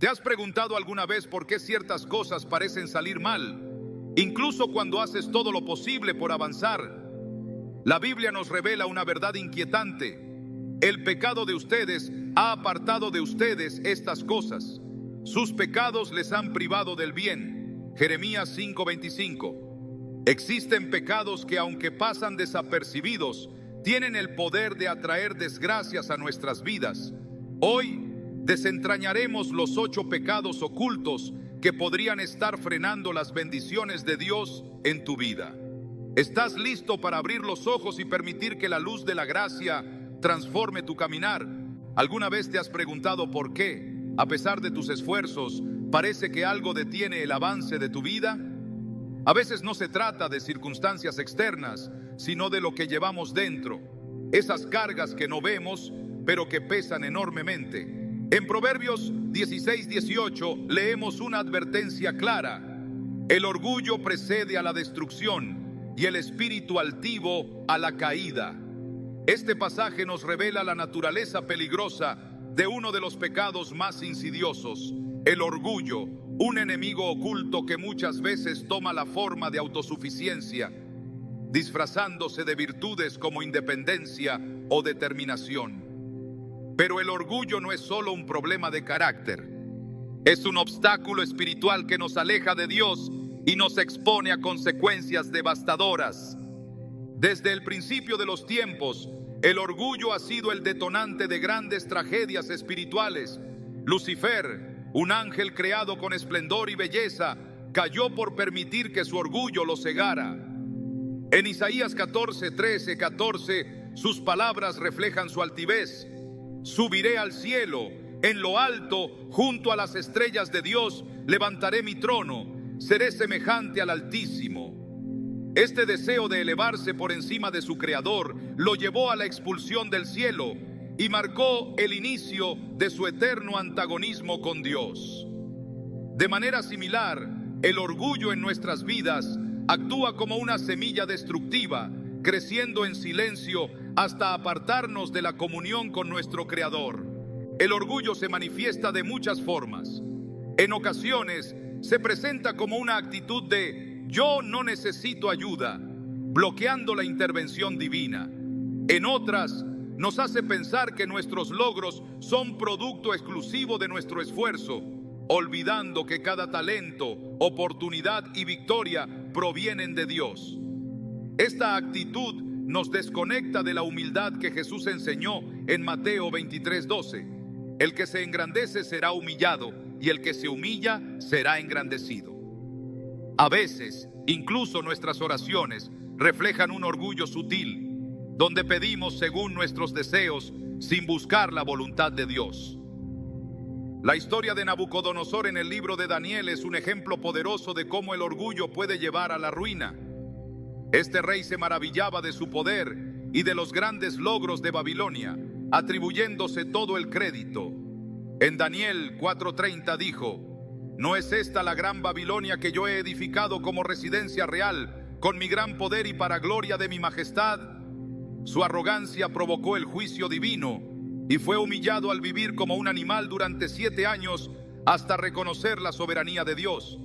¿Te has preguntado alguna vez por qué ciertas cosas parecen salir mal, incluso cuando haces todo lo posible por avanzar? La Biblia nos revela una verdad inquietante. El pecado de ustedes ha apartado de ustedes estas cosas. Sus pecados les han privado del bien. Jeremías 5:25. Existen pecados que, aunque pasan desapercibidos, tienen el poder de atraer desgracias a nuestras vidas. Hoy desentrañaremos los 8 pecados ocultos que podrían estar frenando las bendiciones de Dios en tu vida. ¿Estás listo para abrir los ojos y permitir que la luz de la gracia transforme tu caminar? ¿Alguna vez te has preguntado por qué, a pesar de tus esfuerzos, parece que algo detiene el avance de tu vida? A veces no se trata de circunstancias externas, sino de lo que llevamos dentro. Esas cargas que no vemos, pero que pesan enormemente. En Proverbios 16:18 leemos una advertencia clara. El orgullo precede a la destrucción y el espíritu altivo a la caída. Este pasaje nos revela la naturaleza peligrosa de uno de los pecados más insidiosos, el orgullo, un enemigo oculto que muchas veces toma la forma de autosuficiencia, disfrazándose de virtudes como independencia o determinación. Pero el orgullo no es solo un problema de carácter, es un obstáculo espiritual que nos aleja de Dios y nos expone a consecuencias devastadoras. Desde el principio de los tiempos, el orgullo ha sido el detonante de grandes tragedias espirituales. Lucifer, un ángel creado con esplendor y belleza, cayó por permitir que su orgullo lo cegara. En Isaías 14, sus palabras reflejan su altivez. Subiré al cielo, en lo alto, junto a las estrellas de Dios, levantaré mi trono, seré semejante al Altísimo. Este deseo de elevarse por encima de su Creador lo llevó a la expulsión del cielo y marcó el inicio de su eterno antagonismo con Dios. De manera similar, el orgullo en nuestras vidas actúa como una semilla destructiva, creciendo en silencio hasta apartarnos de la comunión con nuestro Creador. El orgullo se manifiesta de muchas formas. En ocasiones se presenta como una actitud de yo no necesito ayuda, bloqueando la intervención divina. En otras, nos hace pensar que nuestros logros son producto exclusivo de nuestro esfuerzo, olvidando que cada talento, oportunidad y victoria provienen de Dios. Esta actitud nos desconecta de la humildad que Jesús enseñó en Mateo 23:12. El que se engrandece será humillado, y el que se humilla será engrandecido. A veces, incluso nuestras oraciones reflejan un orgullo sutil, donde pedimos según nuestros deseos, sin buscar la voluntad de Dios. La historia de Nabucodonosor en el libro de Daniel es un ejemplo poderoso de cómo el orgullo puede llevar a la ruina. Este rey se maravillaba de su poder y de los grandes logros de Babilonia, atribuyéndose todo el crédito. En Daniel 4:30 dijo: ¿no es esta la gran Babilonia que yo he edificado como residencia real, con mi gran poder y para gloria de mi majestad? Su arrogancia provocó el juicio divino y fue humillado al vivir como un animal durante 7 años hasta reconocer la soberanía de Dios.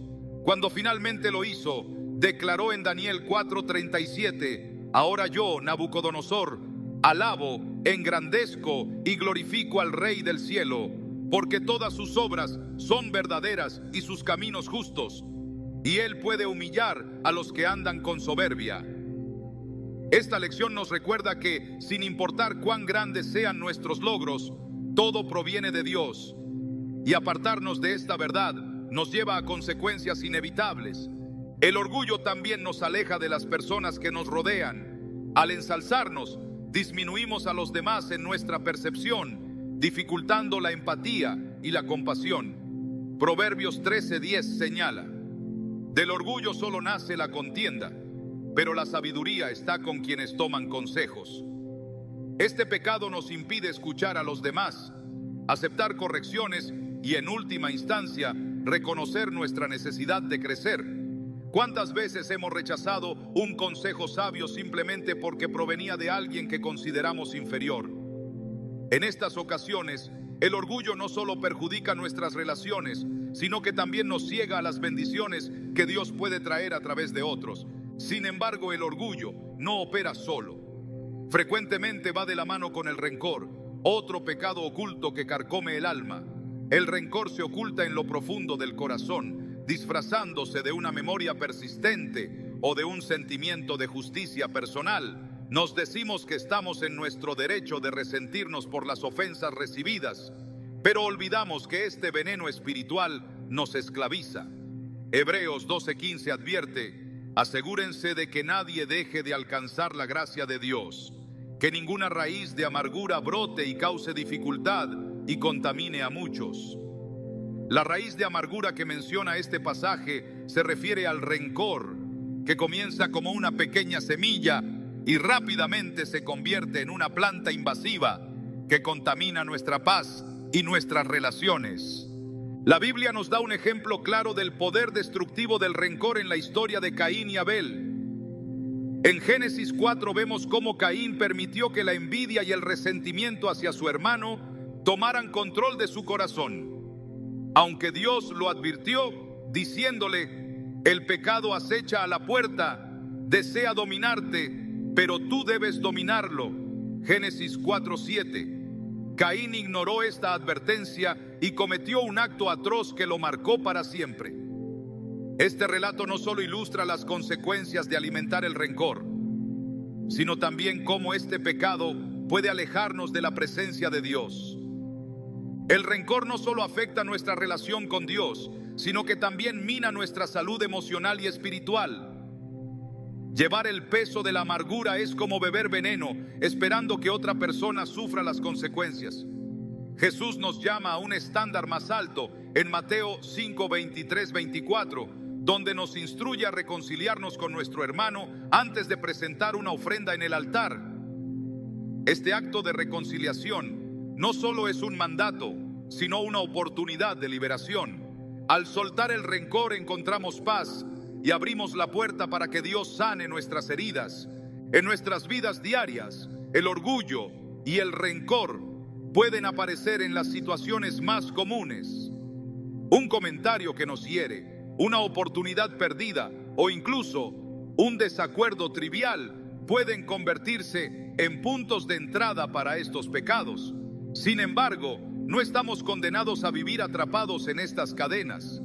Cuando finalmente lo hizo, declaró en Daniel 4:37: ahora yo, Nabucodonosor, alabo, engrandezco y glorifico al Rey del cielo, porque todas sus obras son verdaderas y sus caminos justos, y él puede humillar a los que andan con soberbia. Esta lección nos recuerda que, sin importar cuán grandes sean nuestros logros, todo proviene de Dios, y apartarnos de esta verdad nos lleva a consecuencias inevitables. El orgullo también nos aleja de las personas que nos rodean. Al ensalzarnos, disminuimos a los demás en nuestra percepción, dificultando la empatía y la compasión. Proverbios 13:10 señala: del orgullo solo nace la contienda, pero la sabiduría está con quienes toman consejos. Este pecado nos impide escuchar a los demás, aceptar correcciones y, en última instancia, reconocer nuestra necesidad de crecer. ¿Cuántas veces hemos rechazado un consejo sabio simplemente porque provenía de alguien que consideramos inferior? En estas ocasiones, el orgullo no solo perjudica nuestras relaciones, sino que también nos ciega a las bendiciones que Dios puede traer a través de otros. Sin embargo, el orgullo no opera solo. Frecuentemente va de la mano con el rencor, otro pecado oculto que carcome el alma. El rencor se oculta en lo profundo del corazón, disfrazándose de una memoria persistente o de un sentimiento de justicia personal. Nos decimos que estamos en nuestro derecho de resentirnos por las ofensas recibidas, pero olvidamos que este veneno espiritual nos esclaviza. Hebreos 12:15 advierte: asegúrense de que nadie deje de alcanzar la gracia de Dios, que ninguna raíz de amargura brote y cause dificultad y contamine a muchos. La raíz de amargura que menciona este pasaje se refiere al rencor, que comienza como una pequeña semilla y rápidamente se convierte en una planta invasiva que contamina nuestra paz y nuestras relaciones. La Biblia nos da un ejemplo claro del poder destructivo del rencor en la historia de Caín y Abel. En Génesis 4 vemos cómo Caín permitió que la envidia y el resentimiento hacia su hermano tomaran control de su corazón. Aunque Dios lo advirtió, diciéndole: el pecado acecha a la puerta, desea dominarte, pero tú debes dominarlo. Génesis 4:7. Caín ignoró esta advertencia y cometió un acto atroz que lo marcó para siempre. Este relato no solo ilustra las consecuencias de alimentar el rencor, sino también cómo este pecado puede alejarnos de la presencia de Dios. El rencor no solo afecta nuestra relación con Dios, sino que también mina nuestra salud emocional y espiritual. Llevar el peso de la amargura es como beber veneno, esperando que otra persona sufra las consecuencias. Jesús nos llama a un estándar más alto en Mateo 5:23-24, donde nos instruye a reconciliarnos con nuestro hermano antes de presentar una ofrenda en el altar. Este acto de reconciliación no solo es un mandato, sino una oportunidad de liberación. Al soltar el rencor encontramos paz y abrimos la puerta para que Dios sane nuestras heridas. En nuestras vidas diarias, el orgullo y el rencor pueden aparecer en las situaciones más comunes. Un comentario que nos hiere, una oportunidad perdida o incluso un desacuerdo trivial pueden convertirse en puntos de entrada para estos pecados. Sin embargo, no estamos condenados a vivir atrapados en estas cadenas.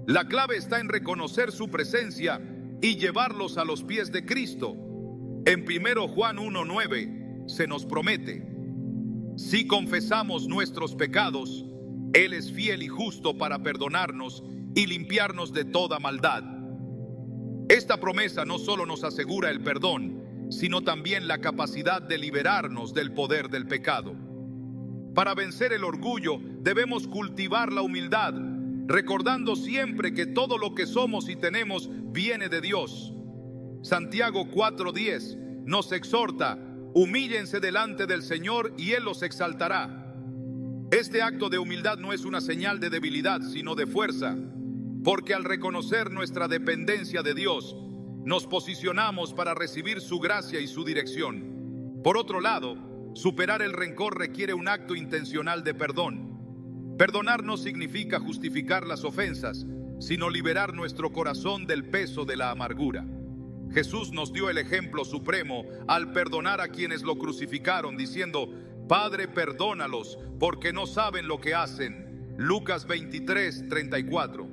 La clave está en reconocer su presencia y llevarlos a los pies de Cristo. En 1 Juan 1:9 se nos promete: si confesamos nuestros pecados, Él es fiel y justo para perdonarnos y limpiarnos de toda maldad. Esta promesa no solo nos asegura el perdón, sino también la capacidad de liberarnos del poder del pecado. Para vencer el orgullo, debemos cultivar la humildad, recordando siempre que todo lo que somos y tenemos viene de Dios. Santiago 4:10 nos exhorta: humíllense delante del Señor y Él los exaltará. Este acto de humildad no es una señal de debilidad, sino de fuerza, porque al reconocer nuestra dependencia de Dios, nos posicionamos para recibir su gracia y su dirección. Por otro lado, superar el rencor requiere un acto intencional de perdón. Perdonar no significa justificar las ofensas, sino liberar nuestro corazón del peso de la amargura. Jesús nos dio el ejemplo supremo al perdonar a quienes lo crucificaron, diciendo: Padre, perdónalos, porque no saben lo que hacen. Lucas 23:34.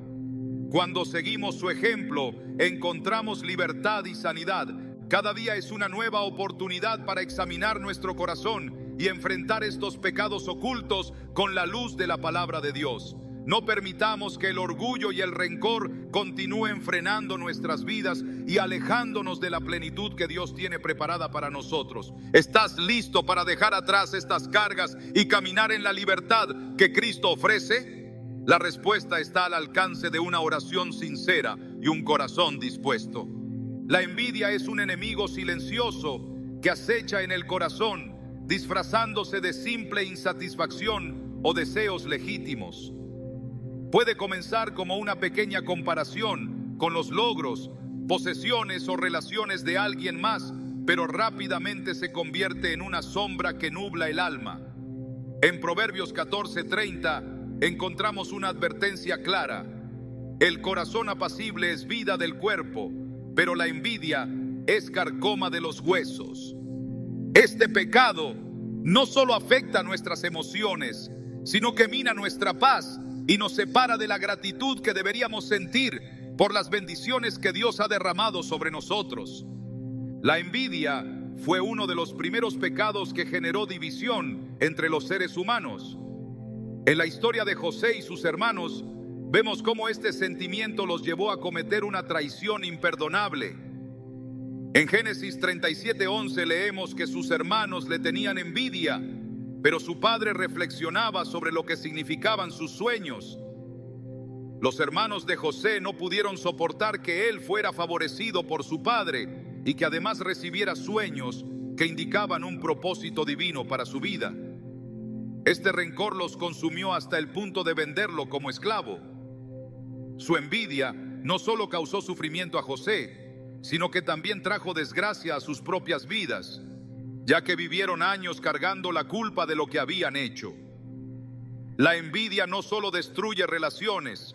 Cuando seguimos su ejemplo, encontramos libertad y sanidad. Cada día es una nueva oportunidad para examinar nuestro corazón y enfrentar estos pecados ocultos con la luz de la palabra de Dios. No permitamos que el orgullo y el rencor continúen frenando nuestras vidas y alejándonos de la plenitud que Dios tiene preparada para nosotros. ¿Estás listo para dejar atrás estas cargas y caminar en la libertad que Cristo ofrece? La respuesta está al alcance de una oración sincera y un corazón dispuesto. La envidia es un enemigo silencioso que acecha en el corazón, disfrazándose de simple insatisfacción o deseos legítimos. Puede comenzar como una pequeña comparación con los logros, posesiones o relaciones de alguien más, pero rápidamente se convierte en una sombra que nubla el alma. En Proverbios 14:30 encontramos una advertencia clara. El corazón apacible es vida del cuerpo, pero la envidia es carcoma de los huesos. Este pecado no solo afecta nuestras emociones, sino que mina nuestra paz y nos separa de la gratitud que deberíamos sentir por las bendiciones que Dios ha derramado sobre nosotros. La envidia fue uno de los primeros pecados que generó división entre los seres humanos. En la historia de José y sus hermanos, vemos cómo este sentimiento los llevó a cometer una traición imperdonable. En Génesis 37:11 leemos que sus hermanos le tenían envidia, pero su padre reflexionaba sobre lo que significaban sus sueños. Los hermanos de José no pudieron soportar que él fuera favorecido por su padre y que además recibiera sueños que indicaban un propósito divino para su vida. Este rencor los consumió hasta el punto de venderlo como esclavo. Su envidia no solo causó sufrimiento a José, sino que también trajo desgracia a sus propias vidas, ya que vivieron años cargando la culpa de lo que habían hecho. La envidia no solo destruye relaciones,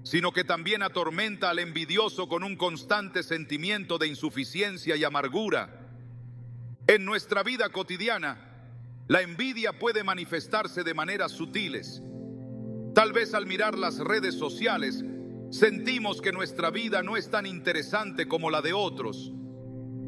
sino que también atormenta al envidioso con un constante sentimiento de insuficiencia y amargura. En nuestra vida cotidiana, la envidia puede manifestarse de maneras sutiles. Tal vez al mirar las redes sociales, sentimos que nuestra vida no es tan interesante como la de otros.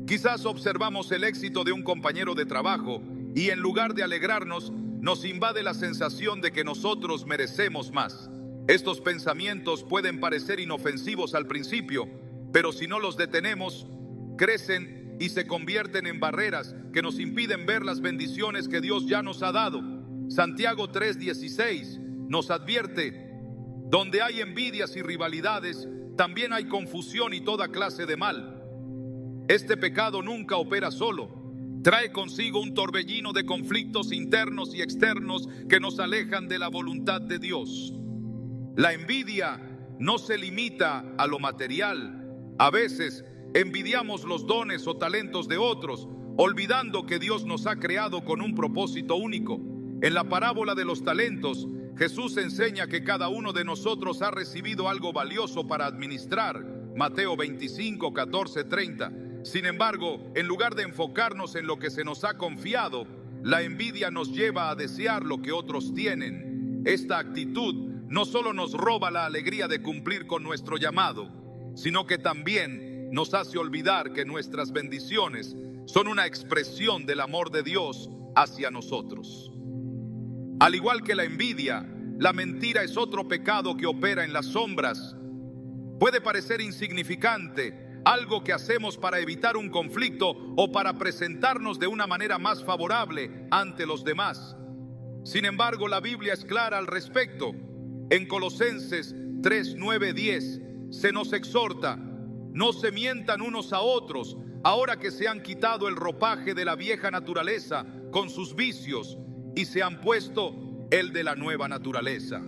Quizás observamos el éxito de un compañero de trabajo y en lugar de alegrarnos, nos invade la sensación de que nosotros merecemos más. Estos pensamientos pueden parecer inofensivos al principio, pero si no los detenemos, crecen y se convierten en barreras que nos impiden ver las bendiciones que Dios ya nos ha dado. Santiago 3:16 nos advierte: donde hay envidias y rivalidades, también hay confusión y toda clase de mal. Este pecado nunca opera solo. Trae consigo un torbellino de conflictos internos y externos que nos alejan de la voluntad de Dios. La envidia no se limita a lo material. A veces envidiamos los dones o talentos de otros, olvidando que Dios nos ha creado con un propósito único. En la parábola de los talentos, Jesús enseña que cada uno de nosotros ha recibido algo valioso para administrar. Mateo 25, 14, 30. Sin embargo, en lugar de enfocarnos en lo que se nos ha confiado, la envidia nos lleva a desear lo que otros tienen. Esta actitud no solo nos roba la alegría de cumplir con nuestro llamado, sino que también nos hace olvidar que nuestras bendiciones son una expresión del amor de Dios hacia nosotros. Al igual que la envidia, la mentira es otro pecado que opera en las sombras. Puede parecer insignificante, algo que hacemos para evitar un conflicto o para presentarnos de una manera más favorable ante los demás. Sin embargo, la Biblia es clara al respecto. En Colosenses 3, 9, 10 se nos exhorta: no se mientan unos a otros, ahora que se han quitado el ropaje de la vieja naturaleza con sus vicios y se han puesto el de la nueva naturaleza.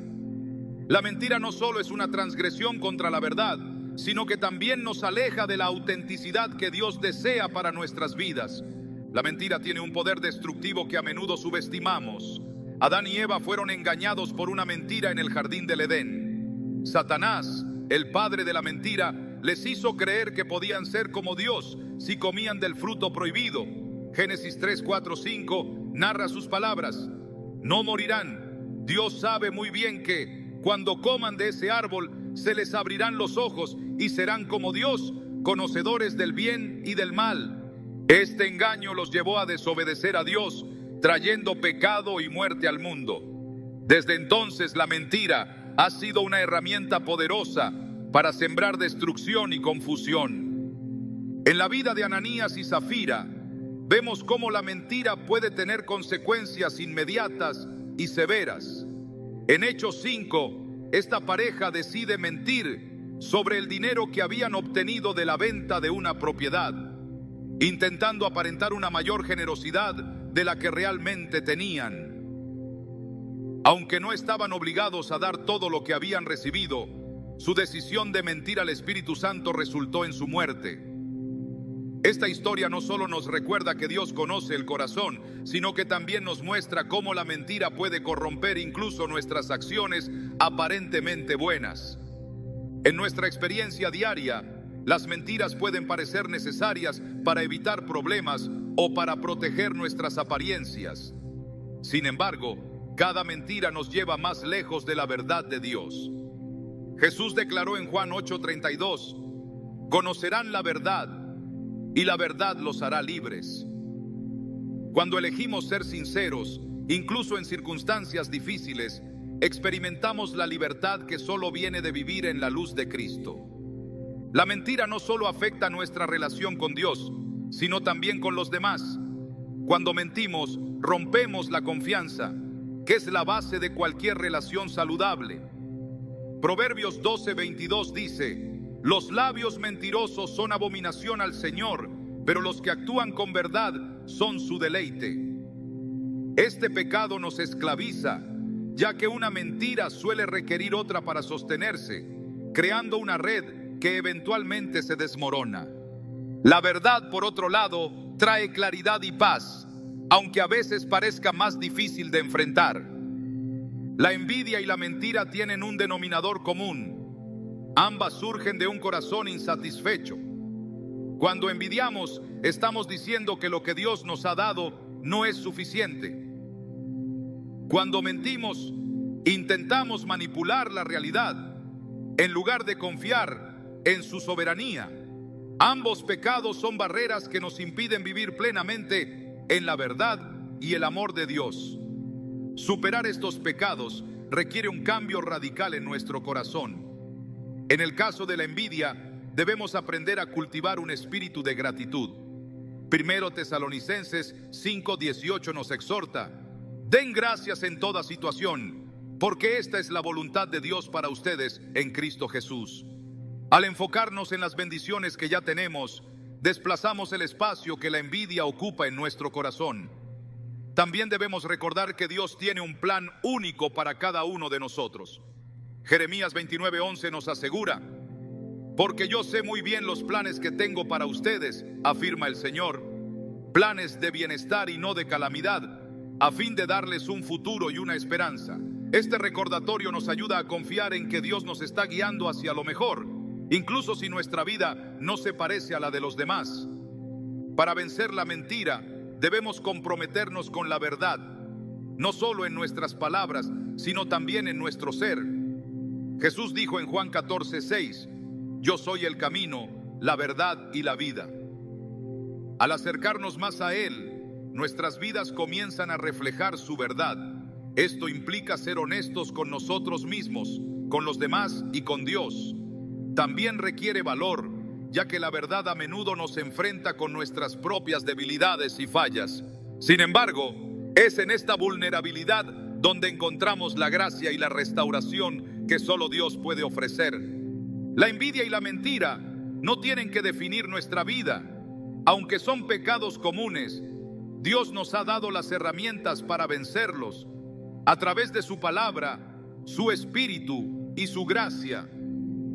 La mentira no solo es una transgresión contra la verdad, sino que también nos aleja de la autenticidad que Dios desea para nuestras vidas. La mentira tiene un poder destructivo que a menudo subestimamos. Adán y Eva fueron engañados por una mentira en el jardín del Edén. Satanás, el padre de la mentira, les hizo creer que podían ser como Dios si comían del fruto prohibido. Génesis 3, 4, 5 narra sus palabras: no morirán. Dios sabe muy bien que cuando coman de ese árbol se les abrirán los ojos y serán como Dios, conocedores del bien y del mal. Este engaño los llevó a desobedecer a Dios, trayendo pecado y muerte al mundo. Desde entonces la mentira ha sido una herramienta poderosa para sembrar destrucción y confusión. En la vida de Ananías y Zafira vemos cómo la mentira puede tener consecuencias inmediatas y severas. En Hechos 5, esta pareja decide mentir sobre el dinero que habían obtenido de la venta de una propiedad, intentando aparentar una mayor generosidad de la que realmente tenían. Aunque no estaban obligados a dar todo lo que habían recibido, su decisión de mentir al Espíritu Santo resultó en su muerte. Esta historia no solo nos recuerda que Dios conoce el corazón, sino que también nos muestra cómo la mentira puede corromper incluso nuestras acciones aparentemente buenas. En nuestra experiencia diaria, las mentiras pueden parecer necesarias para evitar problemas o para proteger nuestras apariencias. Sin embargo, cada mentira nos lleva más lejos de la verdad de Dios. Jesús declaró en Juan 8:32, conocerán la verdad y la verdad los hará libres. Cuando elegimos ser sinceros, incluso en circunstancias difíciles, experimentamos la libertad que solo viene de vivir en la luz de Cristo. La mentira no solo afecta nuestra relación con Dios, sino también con los demás. Cuando mentimos, rompemos la confianza, que es la base de cualquier relación saludable. Proverbios 12:22 dice, los labios mentirosos son abominación al Señor, pero los que actúan con verdad son su deleite. Este pecado nos esclaviza, ya que una mentira suele requerir otra para sostenerse, creando una red que eventualmente se desmorona. La verdad, por otro lado, trae claridad y paz, aunque a veces parezca más difícil de enfrentar. La envidia y la mentira tienen un denominador común. Ambas surgen de un corazón insatisfecho. Cuando envidiamos, estamos diciendo que lo que Dios nos ha dado no es suficiente. Cuando mentimos, intentamos manipular la realidad, en lugar de confiar en su soberanía. Ambos pecados son barreras que nos impiden vivir plenamente en la verdad y el amor de Dios. Superar estos pecados requiere un cambio radical en nuestro corazón. En el caso de la envidia, debemos aprender a cultivar un espíritu de gratitud. 1 Tesalonicenses 5:18 nos exhorta: den gracias en toda situación, porque esta es la voluntad de Dios para ustedes en Cristo Jesús. Al enfocarnos en las bendiciones que ya tenemos, desplazamos el espacio que la envidia ocupa en nuestro corazón. También debemos recordar que Dios tiene un plan único para cada uno de nosotros. Jeremías 29:11 nos asegura: porque yo sé muy bien los planes que tengo para ustedes, afirma el Señor, planes de bienestar y no de calamidad, a fin de darles un futuro y una esperanza. Este recordatorio nos ayuda a confiar en que Dios nos está guiando hacia lo mejor, incluso si nuestra vida no se parece a la de los demás. Para vencer la mentira, debemos comprometernos con la verdad, no solo en nuestras palabras, sino también en nuestro ser. Jesús dijo en Juan 14:6, yo soy el camino, la verdad y la vida. Al acercarnos más a Él, nuestras vidas comienzan a reflejar su verdad. Esto implica ser honestos con nosotros mismos, con los demás y con Dios. También requiere valor, ya que la verdad a menudo nos enfrenta con nuestras propias debilidades y fallas. Sin embargo, es en esta vulnerabilidad donde encontramos la gracia y la restauración que solo Dios puede ofrecer. La envidia y la mentira no tienen que definir nuestra vida. Aunque son pecados comunes, Dios nos ha dado las herramientas para vencerlos. A través de su palabra, su espíritu y su gracia,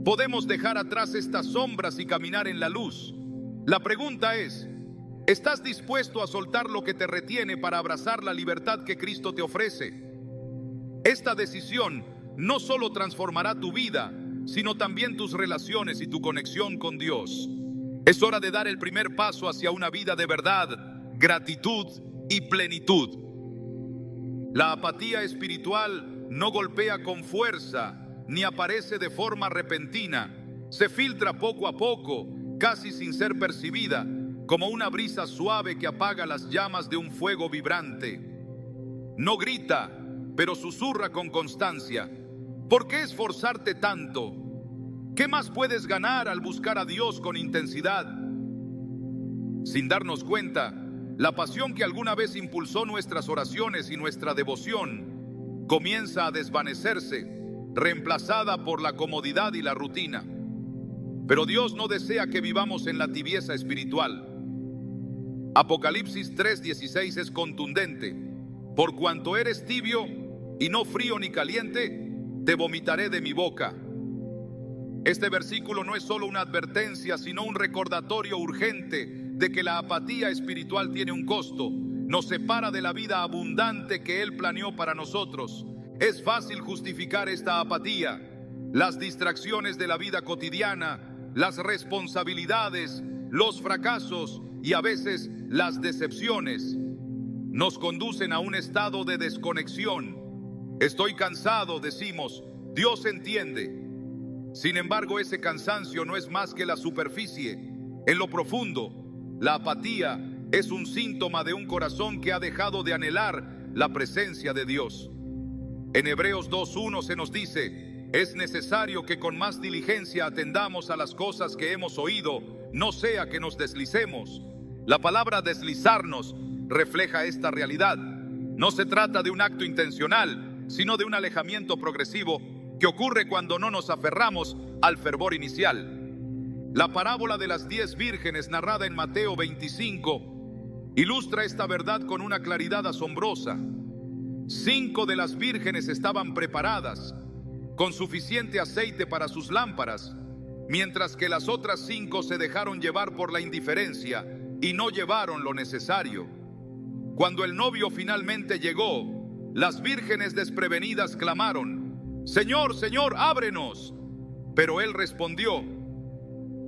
podemos dejar atrás estas sombras y caminar en la luz. La pregunta es, ¿estás dispuesto a soltar lo que te retiene para abrazar la libertad que Cristo te ofrece? Esta decisión no solo transformará tu vida, sino también tus relaciones y tu conexión con Dios. Es hora de dar el primer paso hacia una vida de verdad, gratitud y plenitud. La apatía espiritual no golpea con fuerza, ni aparece de forma repentina. Se filtra poco a poco, casi sin ser percibida, como una brisa suave que apaga las llamas de un fuego vibrante. No grita, pero susurra con constancia. ¿Por qué esforzarte tanto? ¿Qué más puedes ganar al buscar a Dios con intensidad? Sin darnos cuenta, la pasión que alguna vez impulsó nuestras oraciones y nuestra devoción comienza a desvanecerse, reemplazada por la comodidad y la rutina. Pero Dios no desea que vivamos en la tibieza espiritual. Apocalipsis 3:16 es contundente: por cuanto eres tibio y no frío ni caliente, te vomitaré de mi boca. Este versículo no es solo una advertencia, sino un recordatorio urgente de que la apatía espiritual tiene un costo. Nos separa de la vida abundante que Él planeó para nosotros. Es fácil justificar esta apatía. Las distracciones de la vida cotidiana, las responsabilidades, los fracasos y a veces las decepciones nos conducen a un estado de desconexión. Estoy cansado, decimos. Dios entiende. Sin embargo, ese cansancio no es más que la superficie. En lo profundo, la apatía es un síntoma de un corazón que ha dejado de anhelar la presencia de Dios. En Hebreos 2:1 se nos dice: es necesario que con más diligencia atendamos a las cosas que hemos oído, no sea que nos deslicemos. La palabra deslizarnos refleja esta realidad. No se trata de un acto intencional, sino de un alejamiento progresivo que ocurre cuando no nos aferramos al fervor inicial. La parábola de las 10 vírgenes narrada en Mateo 25 ilustra esta verdad con una claridad asombrosa. 5 de las vírgenes estaban preparadas, con suficiente aceite para sus lámparas, mientras que las otras 5 se dejaron llevar por la indiferencia y no llevaron lo necesario. Cuando el novio finalmente llegó, las vírgenes desprevenidas clamaron: Señor, Señor, ábrenos. Pero él respondió: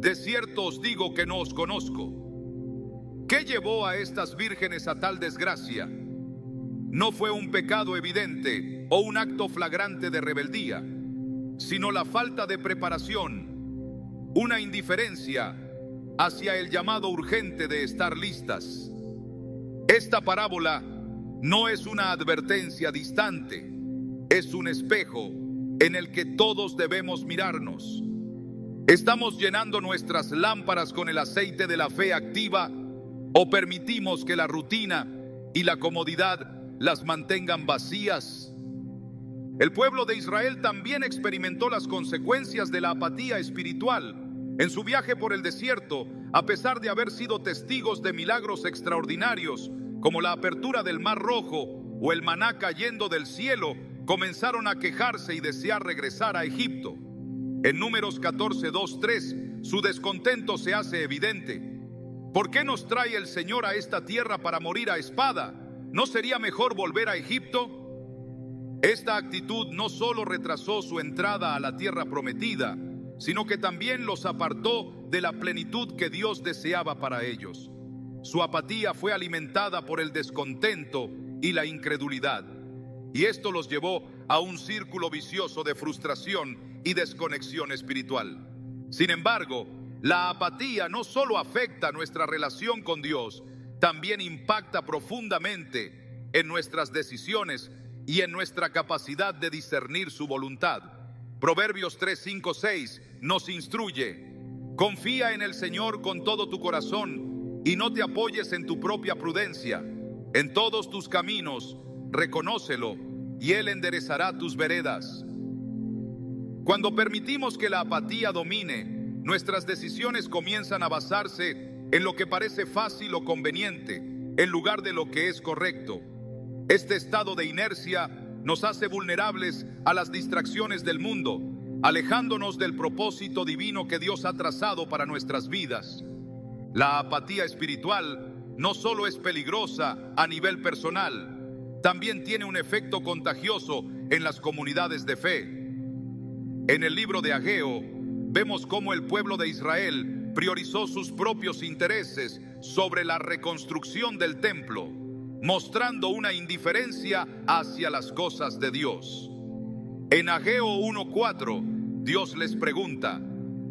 de cierto os digo que no os conozco. ¿Qué llevó a estas vírgenes a tal desgracia? No fue un pecado evidente o un acto flagrante de rebeldía, sino la falta de preparación, una indiferencia hacia el llamado urgente de estar listas. Esta parábola no es una advertencia distante, es un espejo en el que todos debemos mirarnos. ¿Estamos llenando nuestras lámparas con el aceite de la fe activa o permitimos que la rutina y la comodidad las mantengan vacías? El pueblo de Israel también experimentó las consecuencias de la apatía espiritual. En su viaje por el desierto, a pesar de haber sido testigos de milagros extraordinarios, como la apertura del Mar Rojo o el maná cayendo del cielo, comenzaron a quejarse y desear regresar a Egipto. En Números 14:2-3, su descontento se hace evidente. ¿Por qué nos trae el Señor a esta tierra para morir a espada? ¿No sería mejor volver a Egipto? Esta actitud no solo retrasó su entrada a la tierra prometida, sino que también los apartó de la plenitud que Dios deseaba para ellos. Su apatía fue alimentada por el descontento y la incredulidad, y esto los llevó a un círculo vicioso de frustración y desconexión espiritual. Sin embargo, la apatía no solo afecta nuestra relación con Dios, también impacta profundamente en nuestras decisiones y en nuestra capacidad de discernir su voluntad. Proverbios 3:5-6 nos instruye: confía en el Señor con todo tu corazón y no te apoyes en tu propia prudencia. En todos tus caminos reconócelo y Él enderezará tus veredas. Cuando permitimos que la apatía domine, nuestras decisiones comienzan a basarse en lo que parece fácil o conveniente, en lugar de lo que es correcto. Este estado de inercia nos hace vulnerables a las distracciones del mundo, alejándonos del propósito divino que Dios ha trazado para nuestras vidas. La apatía espiritual no solo es peligrosa a nivel personal, también tiene un efecto contagioso en las comunidades de fe. En el libro de Ageo, vemos cómo el pueblo de Israel priorizó sus propios intereses sobre la reconstrucción del templo, mostrando una indiferencia hacia las cosas de Dios. En Ageo 1:4, Dios les pregunta: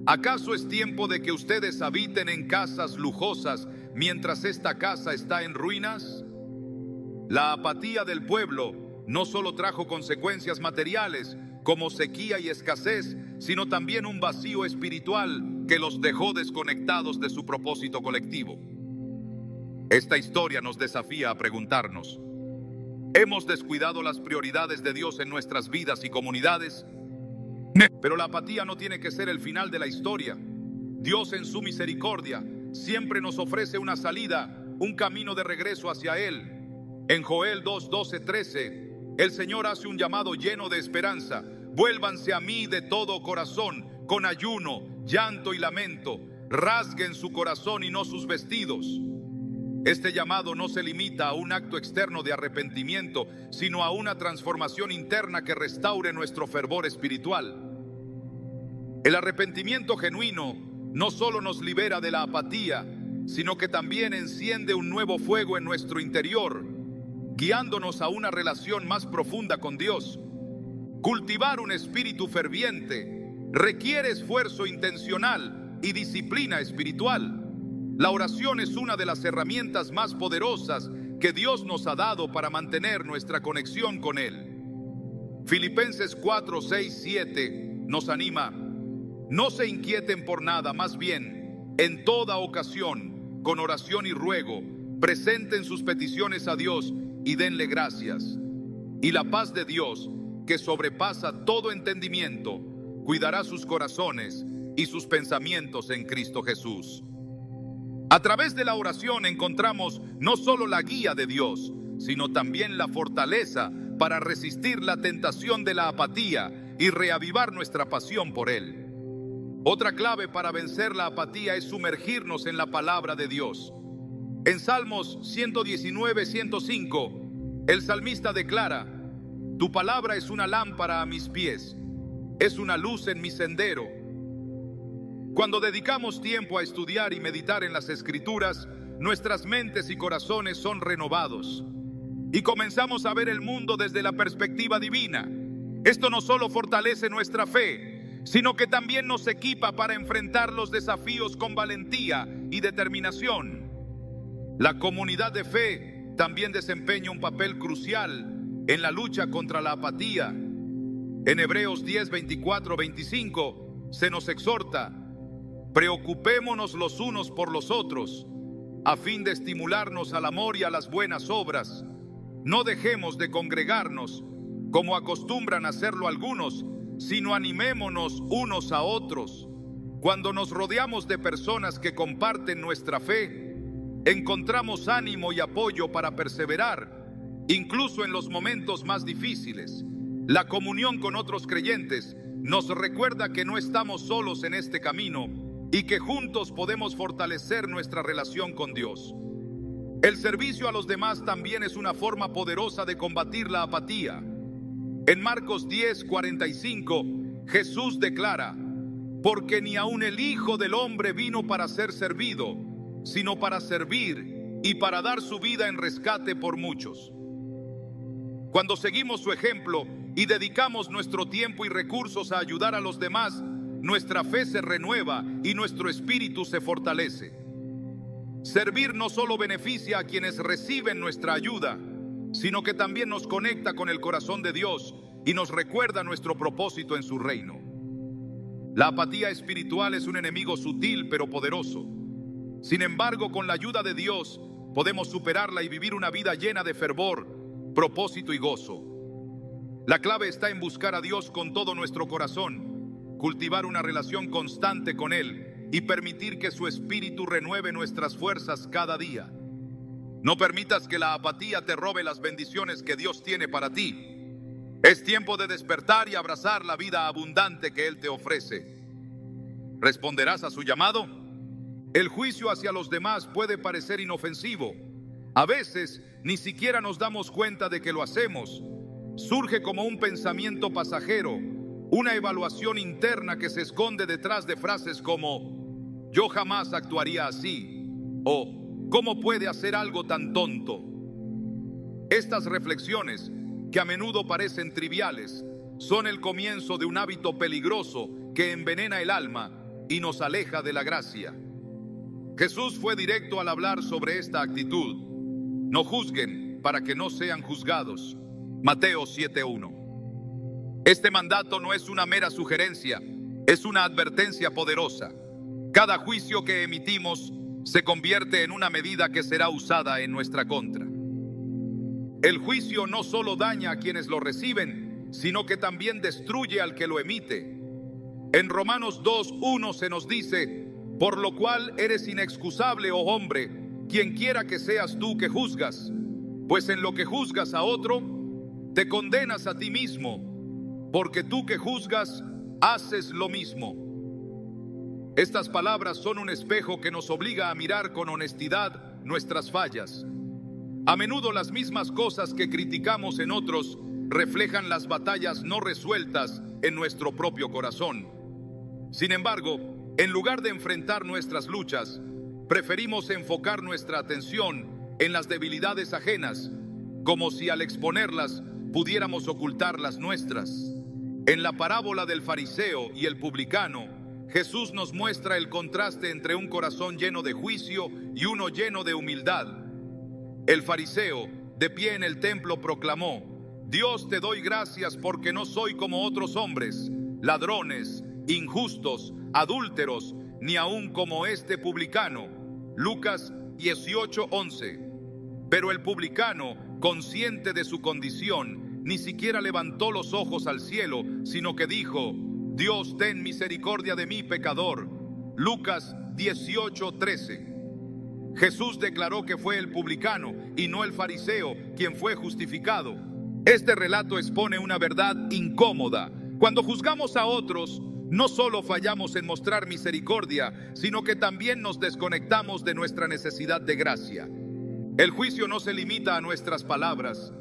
¿acaso es tiempo de que ustedes habiten en casas lujosas mientras esta casa está en ruinas? La apatía del pueblo no solo trajo consecuencias materiales como sequía y escasez, sino también un vacío espiritual que los dejó desconectados de su propósito colectivo. Esta historia nos desafía a preguntarnos: ¿hemos descuidado las prioridades de Dios en nuestras vidas y comunidades? Pero la apatía no tiene que ser el final de la historia. Dios, en su misericordia, siempre nos ofrece una salida, un camino de regreso hacia Él. En Joel 2:12-13, el Señor hace un llamado lleno de esperanza: vuélvanse a mí de todo corazón, con ayuno, llanto y lamento. rasguen su corazón y no sus vestidos. Este llamado no se limita a un acto externo de arrepentimiento, sino a una transformación interna que restaure nuestro fervor espiritual. El arrepentimiento genuino no solo nos libera de la apatía, sino que también enciende un nuevo fuego en nuestro interior, guiándonos a una relación más profunda con Dios. Cultivar un espíritu ferviente requiere esfuerzo intencional y disciplina espiritual. La oración es una de las herramientas más poderosas que Dios nos ha dado para mantener nuestra conexión con Él. Filipenses 4, 6, 7 nos anima: no se inquieten por nada, más bien, en toda ocasión, con oración y ruego, presenten sus peticiones a Dios y denle gracias. Y la paz de Dios, que sobrepasa todo entendimiento, cuidará sus corazones y sus pensamientos en Cristo Jesús. A través de la oración encontramos no solo la guía de Dios, sino también la fortaleza para resistir la tentación de la apatía y reavivar nuestra pasión por Él. Otra clave para vencer la apatía es sumergirnos en la palabra de Dios. En Salmos 119, 105, el salmista declara: tu palabra es una lámpara a mis pies, es una luz en mi sendero. Cuando dedicamos tiempo a estudiar y meditar en las Escrituras, nuestras mentes y corazones son renovados y comenzamos a ver el mundo desde la perspectiva divina. Esto no solo fortalece nuestra fe, sino que también nos equipa para enfrentar los desafíos con valentía y determinación. La comunidad de fe también desempeña un papel crucial en la lucha contra la apatía. En Hebreos 10, 24, 25 se nos exhorta: preocupémonos los unos por los otros, a fin de estimularnos al amor y a las buenas obras. No dejemos de congregarnos, como acostumbran hacerlo algunos, sino animémonos unos a otros. Cuando nos rodeamos de personas que comparten nuestra fe, encontramos ánimo y apoyo para perseverar, incluso en los momentos más difíciles. La comunión con otros creyentes nos recuerda que no estamos solos en este camino y que juntos podemos fortalecer nuestra relación con Dios. El servicio a los demás también es una forma poderosa de combatir la apatía. En Marcos 10, 45, Jesús declara: porque ni aun el Hijo del Hombre vino para ser servido, sino para servir y para dar su vida en rescate por muchos. Cuando seguimos su ejemplo y dedicamos nuestro tiempo y recursos a ayudar a los demás, nuestra fe se renueva y nuestro espíritu se fortalece. Servir no solo beneficia a quienes reciben nuestra ayuda, sino que también nos conecta con el corazón de Dios y nos recuerda nuestro propósito en su reino. La apatía espiritual es un enemigo sutil pero poderoso. Sin embargo, con la ayuda de Dios podemos superarla y vivir una vida llena de fervor, propósito y gozo. La clave está en buscar a Dios con todo nuestro corazón, cultivar una relación constante con Él y permitir que su Espíritu renueve nuestras fuerzas cada día. No permitas que la apatía te robe las bendiciones que Dios tiene para ti. Es tiempo de despertar y abrazar la vida abundante que Él te ofrece. ¿Responderás a su llamado? El juicio hacia los demás puede parecer inofensivo. A veces ni siquiera nos damos cuenta de que lo hacemos. Surge como un pensamiento pasajero, una evaluación interna que se esconde detrás de frases como: yo jamás actuaría así, o ¿cómo puede hacer algo tan tonto? Estas reflexiones, que a menudo parecen triviales, son el comienzo de un hábito peligroso que envenena el alma y nos aleja de la gracia. Jesús fue directo al hablar sobre esta actitud: no juzguen para que no sean juzgados. Mateo 7:1. Este mandato no es una mera sugerencia, es una advertencia poderosa. Cada juicio que emitimos se convierte en una medida que será usada en nuestra contra. El juicio no solo daña a quienes lo reciben, sino que también destruye al que lo emite. En Romanos 2:1 se nos dice: por lo cual eres inexcusable, oh hombre, quien quiera que seas tú que juzgas, pues en lo que juzgas a otro, te condenas a ti mismo, porque tú que juzgas, haces lo mismo. Estas palabras son un espejo que nos obliga a mirar con honestidad nuestras fallas. A menudo las mismas cosas que criticamos en otros reflejan las batallas no resueltas en nuestro propio corazón. Sin embargo, en lugar de enfrentar nuestras luchas, preferimos enfocar nuestra atención en las debilidades ajenas, como si al exponerlas pudiéramos ocultar las nuestras. En la parábola del fariseo y el publicano, Jesús nos muestra el contraste entre un corazón lleno de juicio y uno lleno de humildad. El fariseo, de pie en el templo, proclamó: Dios, te doy gracias porque no soy como otros hombres, ladrones, injustos, adúlteros, ni aun como este publicano. Lucas 18:11. Pero el publicano, consciente de su condición, ni siquiera levantó los ojos al cielo, sino que dijo: Dios, ten misericordia de mí, pecador. Lucas 18:13. Jesús declaró que fue el publicano y no el fariseo quien fue justificado. Este relato expone una verdad incómoda. Cuando juzgamos a otros, no solo fallamos en mostrar misericordia, sino que también nos desconectamos de nuestra necesidad de gracia. El juicio no se limita a nuestras palabras.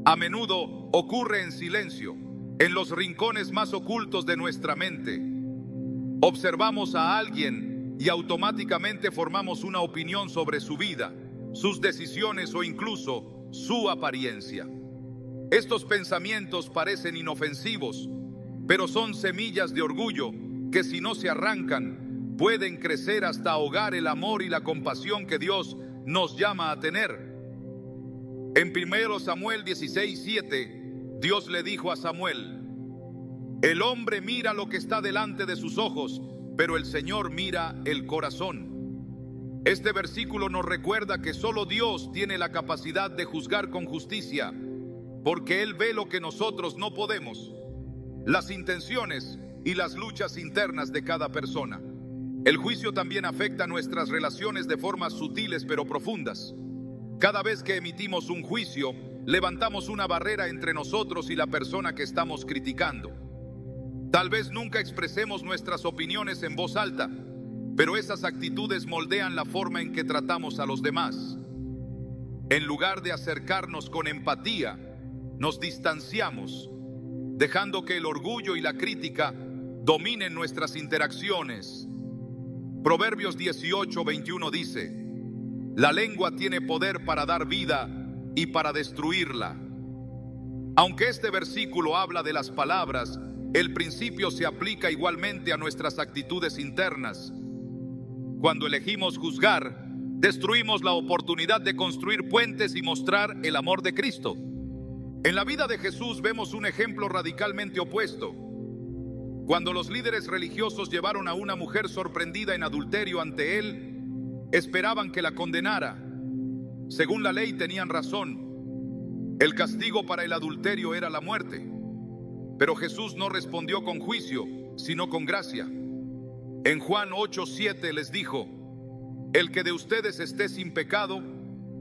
A menudo ocurre en silencio, en los rincones más ocultos de nuestra mente. Observamos a alguien y automáticamente formamos una opinión sobre su vida, sus decisiones o incluso su apariencia. Estos pensamientos parecen inofensivos, pero son semillas de orgullo que, si no se arrancan, pueden crecer hasta ahogar el amor y la compasión que Dios nos llama a tener. En 1 Samuel 16:7, Dios le dijo a Samuel: el hombre mira lo que está delante de sus ojos, pero el Señor mira el corazón. Este versículo nos recuerda que solo Dios tiene la capacidad de juzgar con justicia, porque Él ve lo que nosotros no podemos: las intenciones y las luchas internas de cada persona. El juicio también afecta nuestras relaciones de formas sutiles pero profundas. Cada vez que emitimos un juicio, levantamos una barrera entre nosotros y la persona que estamos criticando. Tal vez nunca expresemos nuestras opiniones en voz alta, pero esas actitudes moldean la forma en que tratamos a los demás. En lugar de acercarnos con empatía, nos distanciamos, dejando que el orgullo y la crítica dominen nuestras interacciones. Proverbios 18:21 dice: la lengua tiene poder para dar vida y para destruirla. Aunque este versículo habla de las palabras, el principio se aplica igualmente a nuestras actitudes internas. Cuando elegimos juzgar, destruimos la oportunidad de construir puentes y mostrar el amor de Cristo. En la vida de Jesús vemos un ejemplo radicalmente opuesto. Cuando los líderes religiosos llevaron a una mujer sorprendida en adulterio ante él, esperaban que la condenara. Según la ley tenían razón. El castigo para el adulterio era la muerte. Pero Jesús no respondió con juicio, sino con gracia. En Juan 8:7 les dijo: el que de ustedes esté sin pecado,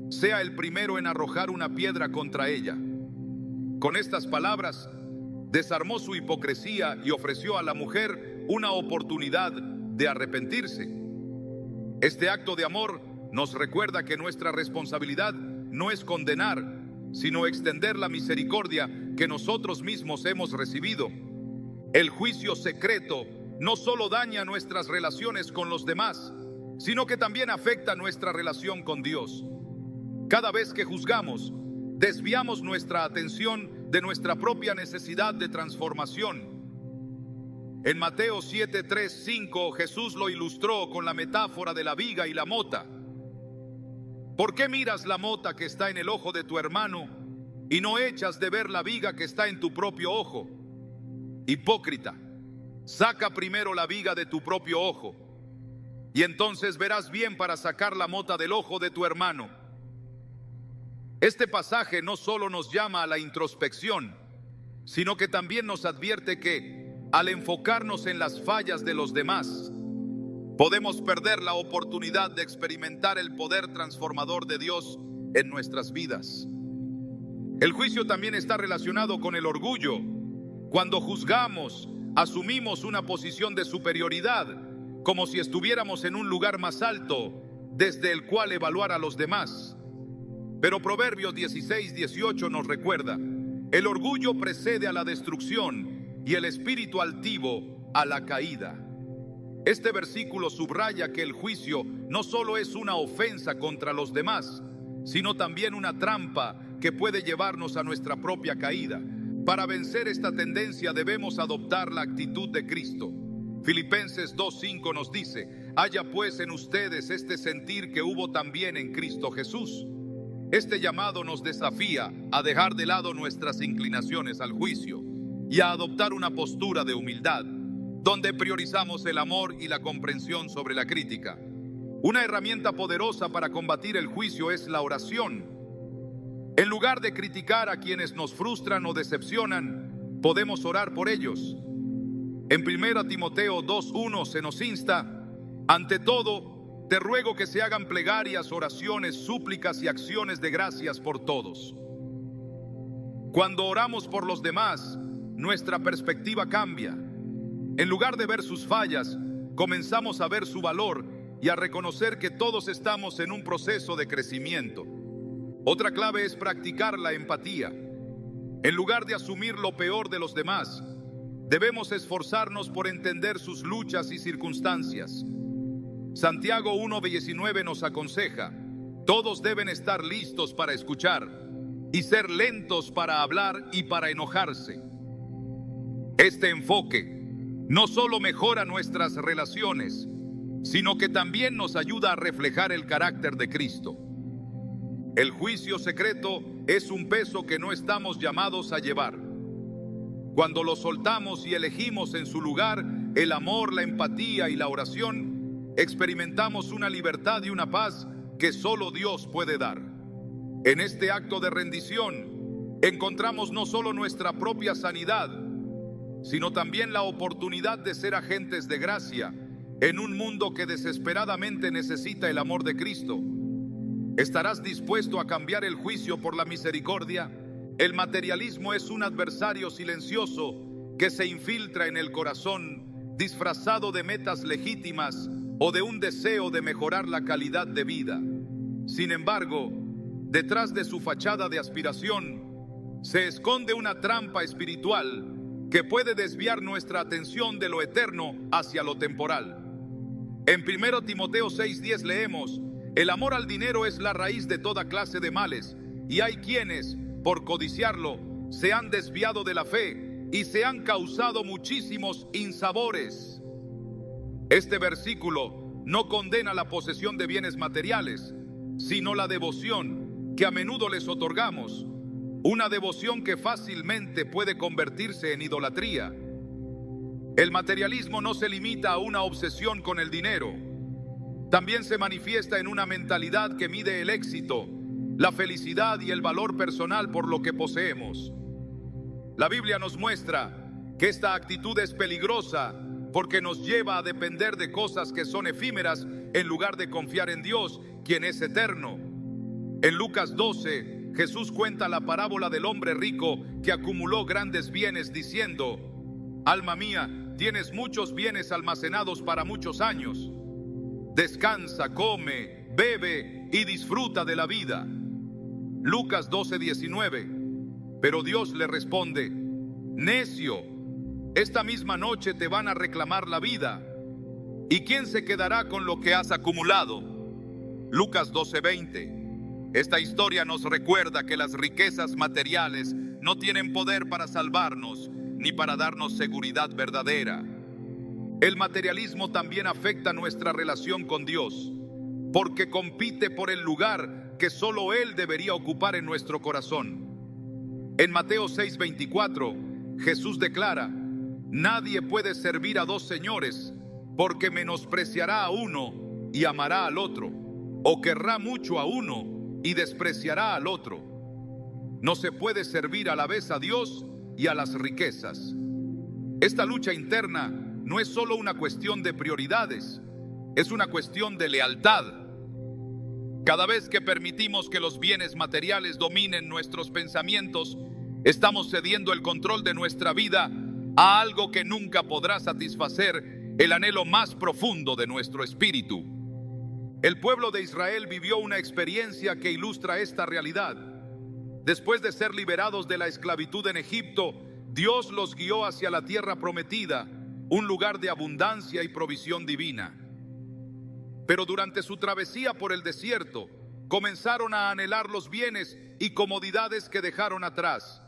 sea el primero en arrojar una piedra contra ella. Con estas palabras, desarmó su hipocresía y ofreció a la mujer una oportunidad de arrepentirse. Este acto de amor nos recuerda que nuestra responsabilidad no es condenar, sino extender la misericordia que nosotros mismos hemos recibido. El juicio secreto no solo daña nuestras relaciones con los demás, sino que también afecta nuestra relación con Dios. Cada vez que juzgamos, desviamos nuestra atención de nuestra propia necesidad de transformación. En Mateo 7:3-5, Jesús lo ilustró con la metáfora de la viga y la mota. ¿Por qué miras la mota que está en el ojo de tu hermano y no echas de ver la viga que está en tu propio ojo? Hipócrita, saca primero la viga de tu propio ojo, y entonces verás bien para sacar la mota del ojo de tu hermano. Este pasaje no solo nos llama a la introspección, sino que también nos advierte que, al enfocarnos en las fallas de los demás, podemos perder la oportunidad de experimentar el poder transformador de Dios en nuestras vidas. El juicio también está relacionado con el orgullo. Cuando juzgamos, asumimos una posición de superioridad, como si estuviéramos en un lugar más alto desde el cual evaluar a los demás. Pero Proverbios 16:18 nos recuerda: el orgullo precede a la destrucción y el espíritu altivo a la caída. Este versículo subraya que el juicio no solo es una ofensa contra los demás, sino también una trampa que puede llevarnos a nuestra propia caída. Para vencer esta tendencia debemos adoptar la actitud de Cristo. Filipenses 2:5 nos dice: haya pues en ustedes este sentir que hubo también en Cristo Jesús. Este llamado nos desafía a dejar de lado nuestras inclinaciones al juicio y a adoptar una postura de humildad, donde priorizamos el amor y la comprensión sobre la crítica. Una herramienta poderosa para combatir el juicio es la oración. En lugar de criticar a quienes nos frustran o decepcionan, podemos orar por ellos. En 1 Timoteo 2:1 se nos insta: ante todo, te ruego que se hagan plegarias, oraciones, súplicas y acciones de gracias por todos. Cuando oramos por los demás, nuestra perspectiva cambia. En lugar de ver sus fallas, comenzamos a ver su valor y a reconocer que todos estamos en un proceso de crecimiento. Otra clave es practicar la empatía. En lugar de asumir lo peor de los demás, debemos esforzarnos por entender sus luchas y circunstancias. Santiago 1:19 nos aconseja: todos deben estar listos para escuchar y ser lentos para hablar y para enojarse. Este enfoque no solo mejora nuestras relaciones, sino que también nos ayuda a reflejar el carácter de Cristo. El juicio secreto es un peso que no estamos llamados a llevar. Cuando lo soltamos y elegimos en su lugar el amor, la empatía y la oración, experimentamos una libertad y una paz que solo Dios puede dar. En este acto de rendición, encontramos no solo nuestra propia sanidad, sino también la oportunidad de ser agentes de gracia en un mundo que desesperadamente necesita el amor de Cristo. ¿Estarás dispuesto a cambiar el juicio por la misericordia? El materialismo es un adversario silencioso que se infiltra en el corazón, disfrazado de metas legítimas o de un deseo de mejorar la calidad de vida. Sin embargo, detrás de su fachada de aspiración, se esconde una trampa espiritual que puede desviar nuestra atención de lo eterno hacia lo temporal. En 1 Timoteo 6:10 leemos: el amor al dinero es la raíz de toda clase de males, y hay quienes, por codiciarlo, se han desviado de la fe y se han causado muchísimos insabores. Este versículo no condena la posesión de bienes materiales, sino la devoción que a menudo les otorgamos, una devoción que fácilmente puede convertirse en idolatría. El materialismo no se limita a una obsesión con el dinero. También se manifiesta en una mentalidad que mide el éxito, la felicidad y el valor personal por lo que poseemos. La Biblia nos muestra que esta actitud es peligrosa porque nos lleva a depender de cosas que son efímeras en lugar de confiar en Dios, quien es eterno. En Lucas 12, Jesús cuenta la parábola del hombre rico que acumuló grandes bienes diciendo: alma mía, tienes muchos bienes almacenados para muchos años. Descansa, come, bebe y disfruta de la vida. Lucas 12:19. Pero Dios le responde: necio, esta misma noche te van a reclamar la vida. ¿Y quién se quedará con lo que has acumulado? Lucas 12:20. Esta historia nos recuerda que las riquezas materiales no tienen poder para salvarnos ni para darnos seguridad verdadera. El materialismo también afecta nuestra relación con Dios, porque compite por el lugar que solo Él debería ocupar en nuestro corazón. En Mateo 6:24, Jesús declara: nadie puede servir a dos señores, porque menospreciará a uno y amará al otro, o querrá mucho a uno y despreciará al otro. No se puede servir a la vez a Dios y a las riquezas. Esta lucha interna no es solo una cuestión de prioridades, es una cuestión de lealtad. Cada vez que permitimos que los bienes materiales dominen nuestros pensamientos, estamos cediendo el control de nuestra vida a algo que nunca podrá satisfacer el anhelo más profundo de nuestro espíritu. El pueblo de Israel vivió una experiencia que ilustra esta realidad. Después de ser liberados de la esclavitud en Egipto, Dios los guió hacia la tierra prometida, un lugar de abundancia y provisión divina. Pero durante su travesía por el desierto, comenzaron a anhelar los bienes y comodidades que dejaron atrás.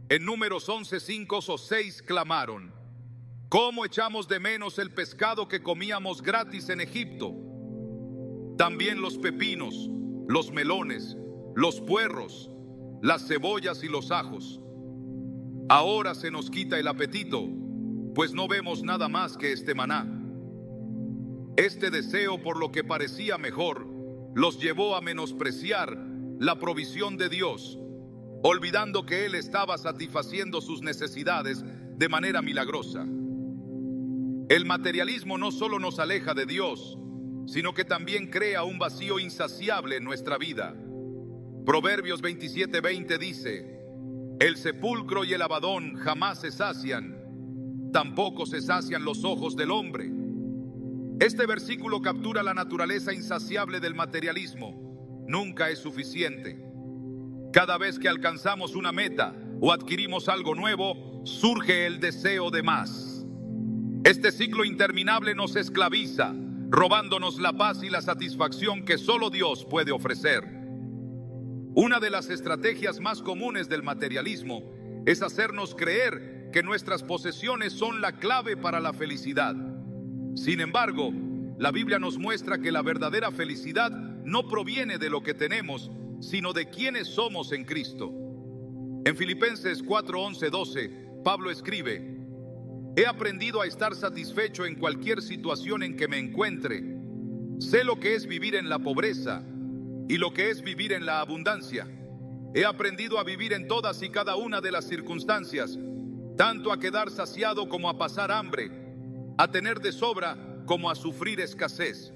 En Números 11:5 o 6 clamaron: ¿cómo echamos de menos el pescado que comíamos gratis en Egipto? También los pepinos, los melones, los puerros, las cebollas y los ajos. Ahora se nos quita el apetito, pues no vemos nada más que este maná. Este deseo por lo que parecía mejor los llevó a menospreciar la provisión de Dios, olvidando que Él estaba satisfaciendo sus necesidades de manera milagrosa. El materialismo no solo nos aleja de Dios, sino que también crea un vacío insaciable en nuestra vida. Proverbios 27:20 dice: el sepulcro y el abadón jamás se sacian, tampoco se sacian los ojos del hombre. Este versículo captura la naturaleza insaciable del materialismo. Nunca es suficiente. Cada vez que alcanzamos una meta o adquirimos algo nuevo, surge el deseo de más. Este ciclo interminable nos esclaviza, robándonos la paz y la satisfacción que solo Dios puede ofrecer. Una de las estrategias más comunes del materialismo es hacernos creer que nuestras posesiones son la clave para la felicidad. Sin embargo, la Biblia nos muestra que la verdadera felicidad no proviene de lo que tenemos, sino de quienes somos en Cristo. En Filipenses 4:11-12, Pablo escribe: he aprendido a estar satisfecho en cualquier situación en que me encuentre. Sé lo que es vivir en la pobreza y lo que es vivir en la abundancia. He aprendido a vivir en todas y cada una de las circunstancias, tanto a quedar saciado como a pasar hambre, a tener de sobra como a sufrir escasez.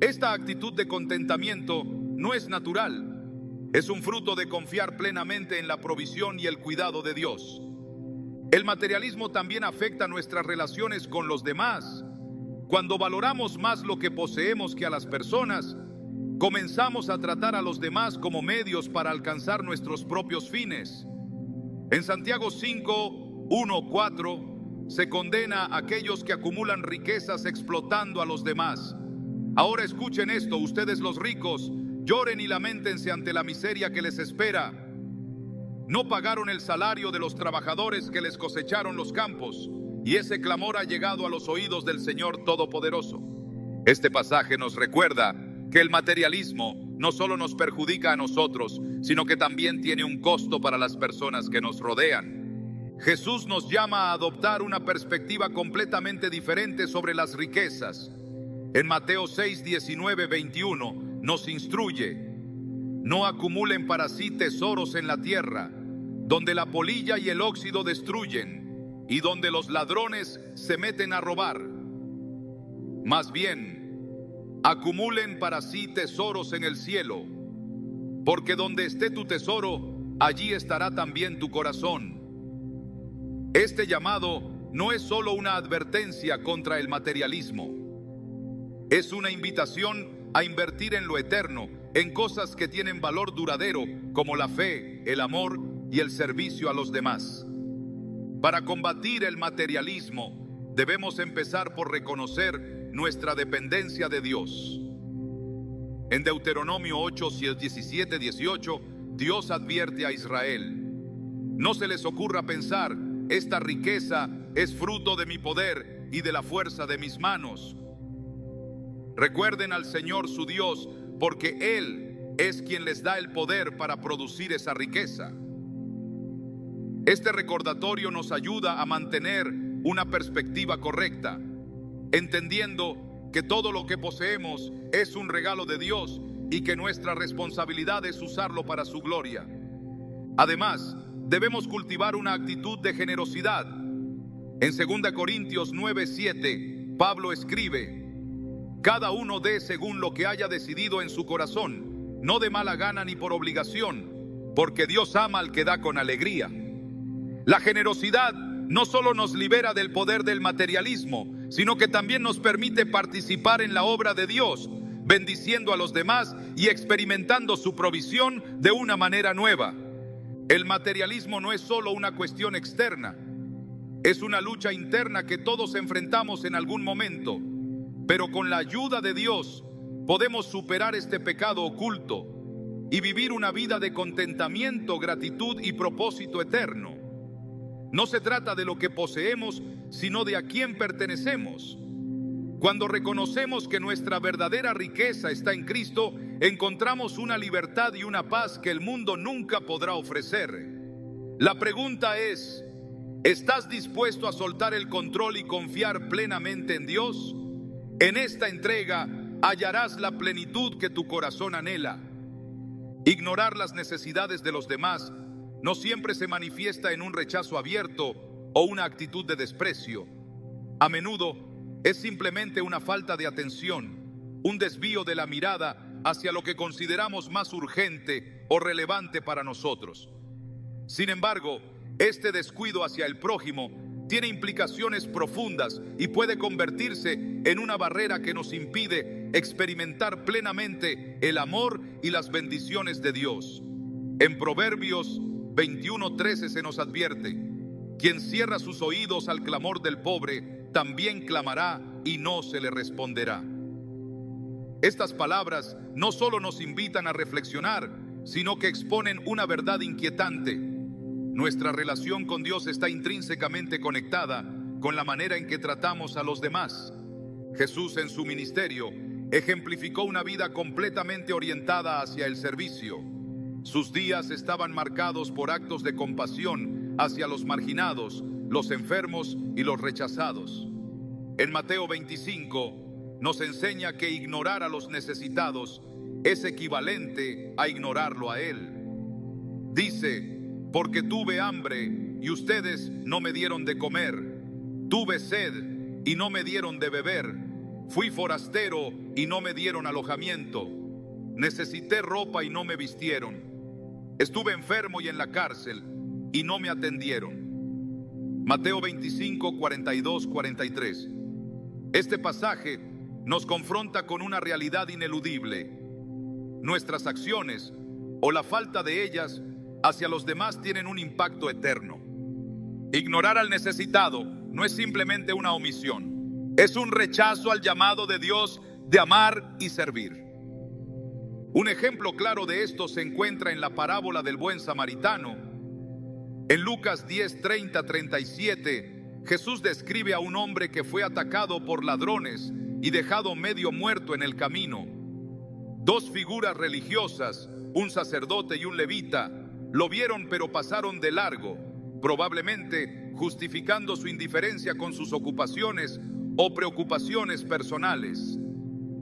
Esta actitud de contentamiento no es natural, es un fruto de confiar plenamente en la provisión y el cuidado de Dios. El materialismo también afecta nuestras relaciones con los demás. Cuando valoramos más lo que poseemos que a las personas, comenzamos a tratar a los demás como medios para alcanzar nuestros propios fines. En Santiago 5:1-4 se condena a aquellos que acumulan riquezas explotando a los demás. Ahora escuchen esto, ustedes los ricos, lloren y lamentense ante la miseria que les espera. No pagaron el salario de los trabajadores que les cosecharon los campos, y ese clamor ha llegado a los oídos del Señor Todopoderoso. Este pasaje nos recuerda que el materialismo no solo nos perjudica a nosotros, sino que también tiene un costo para las personas que nos rodean. Jesús nos llama a adoptar una perspectiva completamente diferente sobre las riquezas. En Mateo 6:19-21 nos instruye: no acumulen para sí tesoros en la tierra, donde la polilla y el óxido destruyen, y donde los ladrones se meten a robar. Más bien, acumulen para sí tesoros en el cielo, porque donde esté tu tesoro, allí estará también tu corazón. Este llamado no es solo una advertencia contra el materialismo. Es una invitación a invertir en lo eterno, en cosas que tienen valor duradero, como la fe, el amor y el servicio a los demás. Para combatir el materialismo, debemos empezar por reconocer nuestra dependencia de Dios. En Deuteronomio 8:17-18, Dios advierte a Israel: no se les ocurra pensar, esta riqueza es fruto de mi poder y de la fuerza de mis manos. Recuerden al Señor su Dios, porque Él es quien les da el poder para producir esa riqueza. Este recordatorio nos ayuda a mantener una perspectiva correcta, entendiendo que todo lo que poseemos es un regalo de Dios y que nuestra responsabilidad es usarlo para su gloria. Además, debemos cultivar una actitud de generosidad. En 2 Corintios 9:7, Pablo escribe: cada uno dé según lo que haya decidido en su corazón, no de mala gana ni por obligación, porque Dios ama al que da con alegría. La generosidad no solo nos libera del poder del materialismo, sino que también nos permite participar en la obra de Dios, bendiciendo a los demás y experimentando su provisión de una manera nueva. El materialismo no es solo una cuestión externa, es una lucha interna que todos enfrentamos en algún momento, pero con la ayuda de Dios podemos superar este pecado oculto y vivir una vida de contentamiento, gratitud y propósito eterno. No se trata de lo que poseemos, sino de a quién pertenecemos. Cuando reconocemos que nuestra verdadera riqueza está en Cristo, encontramos una libertad y una paz que el mundo nunca podrá ofrecer. La pregunta es, ¿estás dispuesto a soltar el control y confiar plenamente en Dios? En esta entrega hallarás la plenitud que tu corazón anhela. Ignorar las necesidades de los demás no siempre se manifiesta en un rechazo abierto o una actitud de desprecio. A menudo es simplemente una falta de atención, un desvío de la mirada hacia lo que consideramos más urgente o relevante para nosotros. Sin embargo, este descuido hacia el prójimo tiene implicaciones profundas y puede convertirse en una barrera que nos impide experimentar plenamente el amor y las bendiciones de Dios. En Proverbios 21:13 se nos advierte: quien cierra sus oídos al clamor del pobre, también clamará y no se le responderá. Estas palabras no solo nos invitan a reflexionar, sino que exponen una verdad inquietante. Nuestra relación con Dios está intrínsecamente conectada con la manera en que tratamos a los demás. Jesús en su ministerio ejemplificó una vida completamente orientada hacia el servicio. Sus días estaban marcados por actos de compasión hacia los marginados, los enfermos y los rechazados. En Mateo 25 nos enseña que ignorar a los necesitados es equivalente a ignorarlo a Él. Dice: porque tuve hambre y ustedes no me dieron de comer, tuve sed y no me dieron de beber, fui forastero y no me dieron alojamiento, necesité ropa y no me vistieron, estuve enfermo y en la cárcel y no me atendieron. Mateo 25, 42, 43. Este pasaje nos confronta con una realidad ineludible. Nuestras acciones o la falta de ellas hacia los demás tienen un impacto eterno. Ignorar al necesitado no es simplemente una omisión, es un rechazo al llamado de Dios de amar y servir. Un ejemplo claro de esto se encuentra en la parábola del buen samaritano. En Lucas 10, 30, 37, Jesús describe a un hombre que fue atacado por ladrones y dejado medio muerto en el camino. Dos figuras religiosas, un sacerdote y un levita, lo vieron pero pasaron de largo, probablemente justificando su indiferencia con sus ocupaciones o preocupaciones personales.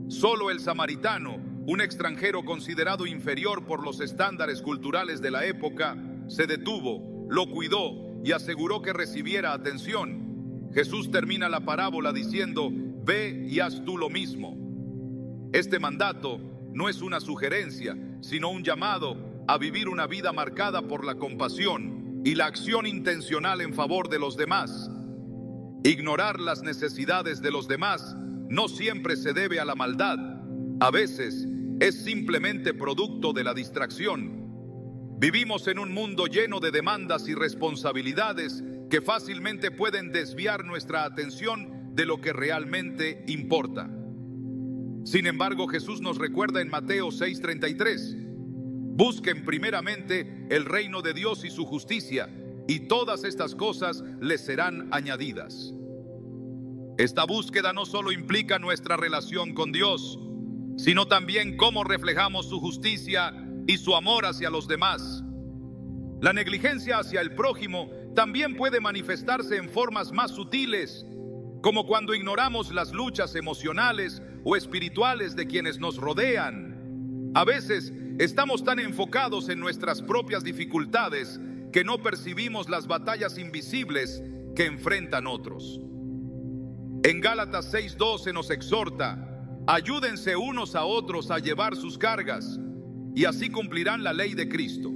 Solo el samaritano, un extranjero considerado inferior por los estándares culturales de la época, se detuvo, lo cuidó y aseguró que recibiera atención. Jesús termina la parábola diciendo: ve y haz tú lo mismo. Este mandato no es una sugerencia, sino un llamado a vivir una vida marcada por la compasión y la acción intencional en favor de los demás. Ignorar las necesidades de los demás no siempre se debe a la maldad. A veces es simplemente producto de la distracción. Vivimos en un mundo lleno de demandas y responsabilidades que fácilmente pueden desviar nuestra atención de lo que realmente importa. Sin embargo, Jesús nos recuerda en Mateo 6:33: busquen primeramente el reino de Dios y su justicia, y todas estas cosas les serán añadidas. Esta búsqueda no solo implica nuestra relación con Dios, sino también cómo reflejamos su justicia y su amor hacia los demás. La negligencia hacia el prójimo también puede manifestarse en formas más sutiles, como cuando ignoramos las luchas emocionales o espirituales de quienes nos rodean. A veces estamos tan enfocados en nuestras propias dificultades que no percibimos las batallas invisibles que enfrentan otros. En Gálatas 6:12 nos exhorta: ayúdense unos a otros a llevar sus cargas, y así cumplirán la ley de Cristo.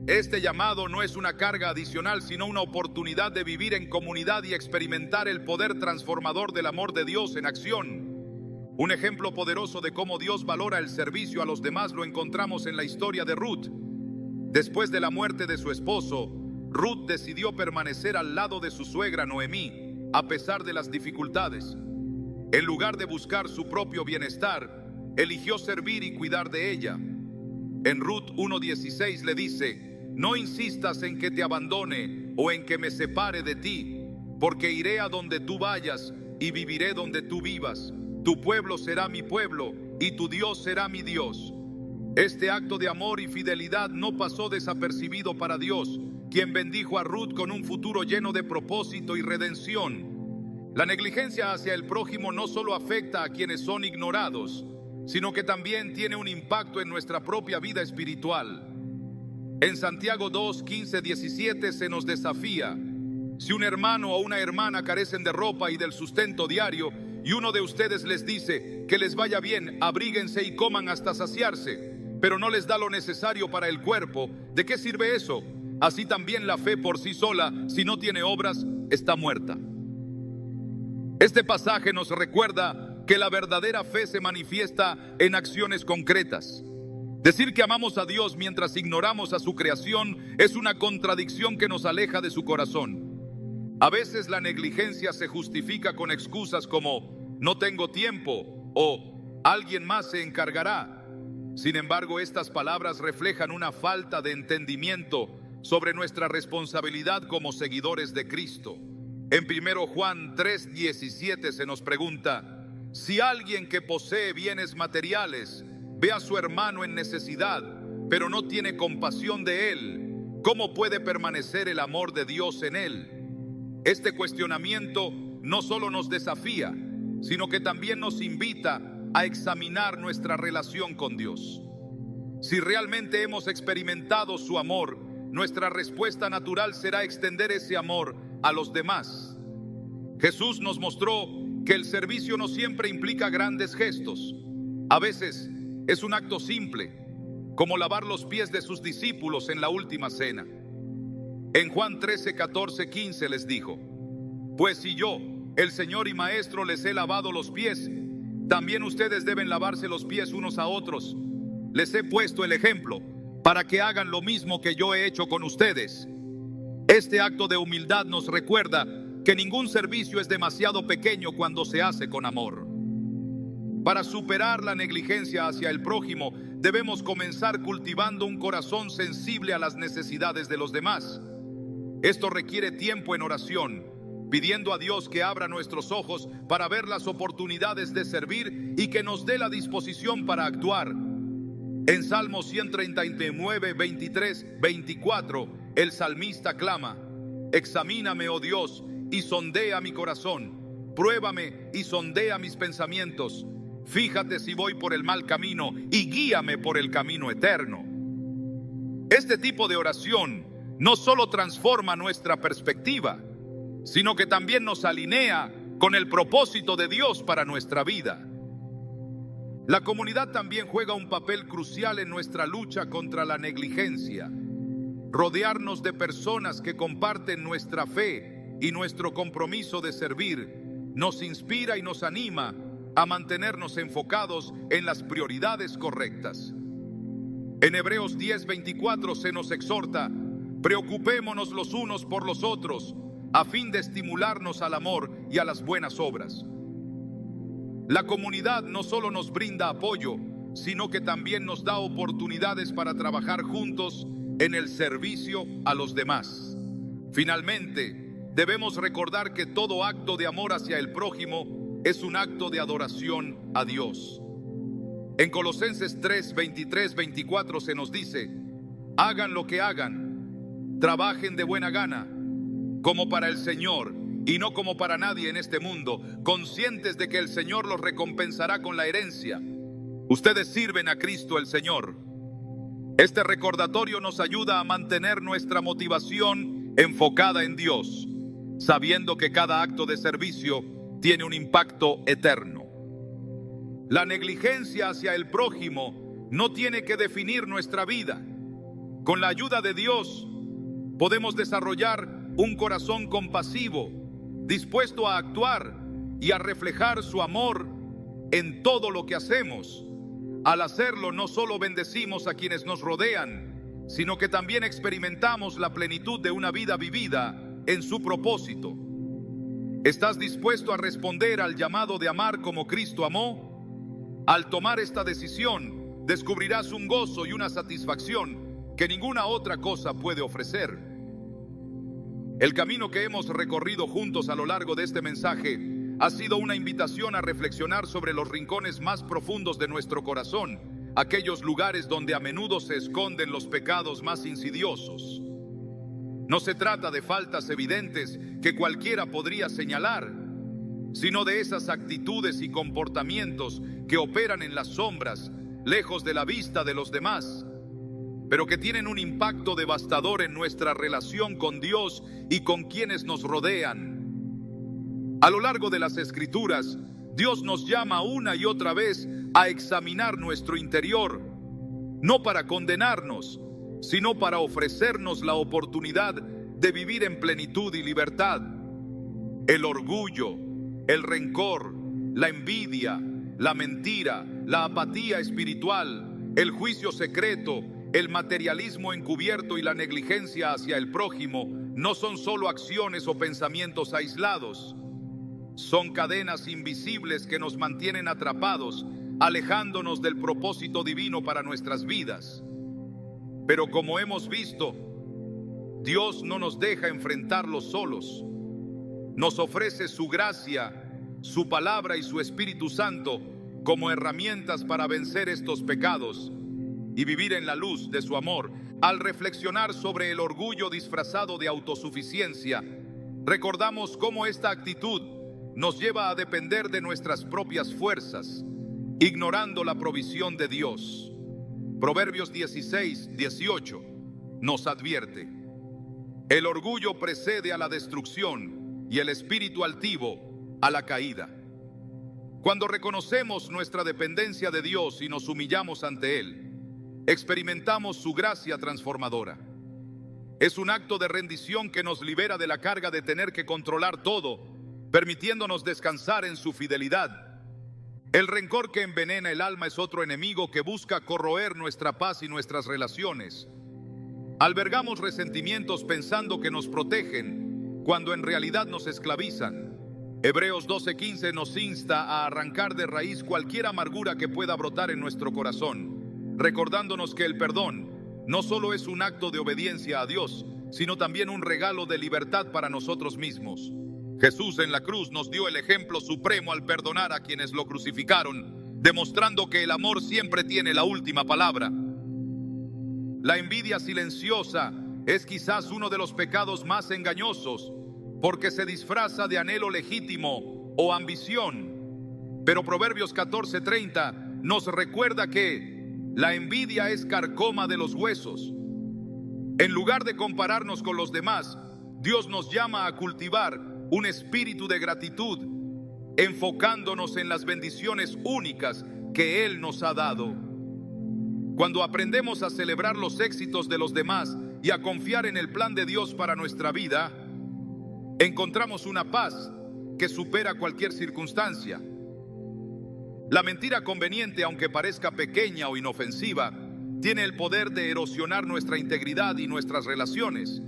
Este llamado no es una carga adicional, sino una oportunidad de vivir en comunidad y experimentar el poder transformador del amor de Dios en acción. Un ejemplo poderoso de cómo Dios valora el servicio a los demás lo encontramos en la historia de Ruth. Después de la muerte de su esposo, Ruth decidió permanecer al lado de su suegra Noemí, a pesar de las dificultades. En lugar de buscar su propio bienestar, eligió servir y cuidar de ella. En Ruth 1:16 le dice: no insistas en que te abandone o en que me separe de ti, porque iré a donde tú vayas y viviré donde tú vivas. Tu pueblo será mi pueblo y tu Dios será mi Dios. Este acto de amor y fidelidad no pasó desapercibido para Dios, quien bendijo a Ruth con un futuro lleno de propósito y redención. La negligencia hacia el prójimo no solo afecta a quienes son ignorados, sino que también tiene un impacto en nuestra propia vida espiritual. En Santiago 2, 15, 17 se nos desafía: si un hermano o una hermana carecen de ropa y del sustento diario, y uno de ustedes les dice que les vaya bien, abríguense y coman hasta saciarse, pero no les da lo necesario para el cuerpo, ¿de qué sirve eso? Así también la fe por sí sola, si no tiene obras, está muerta. Este pasaje nos recuerda que la verdadera fe se manifiesta en acciones concretas. Decir que amamos a Dios mientras ignoramos a su creación es una contradicción que nos aleja de su corazón. A veces la negligencia se justifica con excusas como no tengo tiempo o alguien más se encargará. Sin embargo, estas palabras reflejan una falta de entendimiento sobre nuestra responsabilidad como seguidores de Cristo. En 1 Juan 3:17 se nos pregunta: si alguien que posee bienes materiales ve a su hermano en necesidad, pero no tiene compasión de él, ¿cómo puede permanecer el amor de Dios en él? Este cuestionamiento no solo nos desafía, sino que también nos invita a examinar nuestra relación con Dios. Si realmente hemos experimentado su amor, nuestra respuesta natural será extender ese amor a los demás. Jesús nos mostró que el servicio no siempre implica grandes gestos. A veces es un acto simple, como lavar los pies de sus discípulos en la última cena. En Juan 13, 14, 15 les dijo: pues si yo, el Señor y Maestro, les he lavado los pies, también ustedes deben lavarse los pies unos a otros. Les he puesto el ejemplo para que hagan lo mismo que yo he hecho con ustedes. Este acto de humildad nos recuerda que ningún servicio es demasiado pequeño cuando se hace con amor. Para superar la negligencia hacia el prójimo, debemos comenzar cultivando un corazón sensible a las necesidades de los demás. Esto requiere tiempo en oración, pidiendo a Dios que abra nuestros ojos para ver las oportunidades de servir y que nos dé la disposición para actuar. En Salmo 139, 23, 24, el salmista clama: examíname, oh Dios, y sondea mi corazón. Pruébame y sondea mis pensamientos. Fíjate si voy por el mal camino y guíame por el camino eterno. Este tipo de oración no solo transforma nuestra perspectiva, sino que también nos alinea con el propósito de Dios para nuestra vida. La comunidad también juega un papel crucial en nuestra lucha contra la negligencia. Rodearnos de personas que comparten nuestra fe y nuestro compromiso de servir nos inspira y nos anima a mantenernos enfocados en las prioridades correctas. En Hebreos 10:24 se nos exhorta: preocupémonos los unos por los otros, a fin de estimularnos al amor y a las buenas obras. La comunidad no solo nos brinda apoyo, sino que también nos da oportunidades para trabajar juntos en el servicio a los demás. Finalmente, debemos recordar que todo acto de amor hacia el prójimo es un acto de adoración a Dios. En Colosenses 3, 23, 24 se nos dice: hagan lo que hagan, trabajen de buena gana, como para el Señor y no como para nadie en este mundo, conscientes de que el Señor los recompensará con la herencia. Ustedes sirven a Cristo el Señor. Este recordatorio nos ayuda a mantener nuestra motivación enfocada en Dios, sabiendo que cada acto de servicio tiene un impacto eterno. La negligencia hacia el prójimo no tiene que definir nuestra vida. Con la ayuda de Dios, podemos desarrollar un corazón compasivo, dispuesto a actuar y a reflejar su amor en todo lo que hacemos. Al hacerlo, no solo bendecimos a quienes nos rodean, sino que también experimentamos la plenitud de una vida vivida en su propósito. ¿Estás dispuesto a responder al llamado de amar como Cristo amó? Al tomar esta decisión, descubrirás un gozo y una satisfacción que ninguna otra cosa puede ofrecer. El camino que hemos recorrido juntos a lo largo de este mensaje ha sido una invitación a reflexionar sobre los rincones más profundos de nuestro corazón, aquellos lugares donde a menudo se esconden los pecados más insidiosos. No se trata de faltas evidentes que cualquiera podría señalar, sino de esas actitudes y comportamientos que operan en las sombras, lejos de la vista de los demás, pero que tienen un impacto devastador en nuestra relación con Dios y con quienes nos rodean. A lo largo de las Escrituras, Dios nos llama una y otra vez a examinar nuestro interior, no para condenarnos, sino para ofrecernos la oportunidad de vivir en plenitud y libertad. El orgullo, el rencor, la envidia, la mentira, la apatía espiritual, el juicio secreto, el materialismo encubierto y la negligencia hacia el prójimo no son solo acciones o pensamientos aislados. Son cadenas invisibles que nos mantienen atrapados, alejándonos del propósito divino para nuestras vidas. Pero como hemos visto, Dios no nos deja enfrentarlos solos. Nos ofrece su gracia, su palabra y su Espíritu Santo como herramientas para vencer estos pecados y vivir en la luz de su amor. Al reflexionar sobre el orgullo disfrazado de autosuficiencia, recordamos cómo esta actitud nos lleva a depender de nuestras propias fuerzas, ignorando la provisión de Dios. Proverbios 16:18 nos advierte: el orgullo precede a la destrucción y el espíritu altivo a la caída. Cuando reconocemos nuestra dependencia de Dios y nos humillamos ante Él, experimentamos su gracia transformadora. Es un acto de rendición que nos libera de la carga de tener que controlar todo, permitiéndonos descansar en su fidelidad. El rencor que envenena el alma es otro enemigo que busca corroer nuestra paz y nuestras relaciones. Albergamos resentimientos pensando que nos protegen, cuando en realidad nos esclavizan. Hebreos 12:15 nos insta a arrancar de raíz cualquier amargura que pueda brotar en nuestro corazón, recordándonos que el perdón no solo es un acto de obediencia a Dios, sino también un regalo de libertad para nosotros mismos. Jesús en la cruz nos dio el ejemplo supremo al perdonar a quienes lo crucificaron, demostrando que el amor siempre tiene la última palabra. La envidia silenciosa es quizás uno de los pecados más engañosos, porque se disfraza de anhelo legítimo o ambición. Pero Proverbios 14:30 nos recuerda que la envidia es carcoma de los huesos. En lugar de compararnos con los demás, Dios nos llama a cultivar un espíritu de gratitud, enfocándonos en las bendiciones únicas que Él nos ha dado. Cuando aprendemos a celebrar los éxitos de los demás y a confiar en el plan de Dios para nuestra vida, encontramos una paz que supera cualquier circunstancia. La mentira conveniente, aunque parezca pequeña o inofensiva, tiene el poder de erosionar nuestra integridad y nuestras relaciones.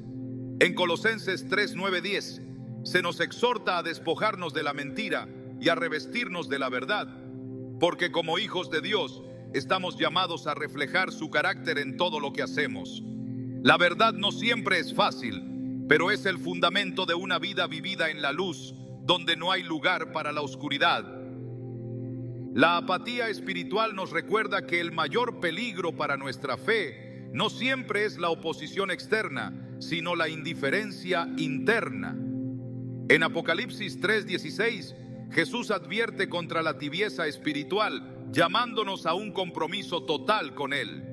En Colosenses 3:9-10 se nos exhorta a despojarnos de la mentira y a revestirnos de la verdad, porque como hijos de Dios estamos llamados a reflejar su carácter en todo lo que hacemos. La verdad no siempre es fácil, pero es el fundamento de una vida vivida en la luz, donde no hay lugar para la oscuridad. La apatía espiritual nos recuerda que el mayor peligro para nuestra fe no siempre es la oposición externa, sino la indiferencia interna. En Apocalipsis 3:16, Jesús advierte contra la tibieza espiritual, llamándonos a un compromiso total con Él.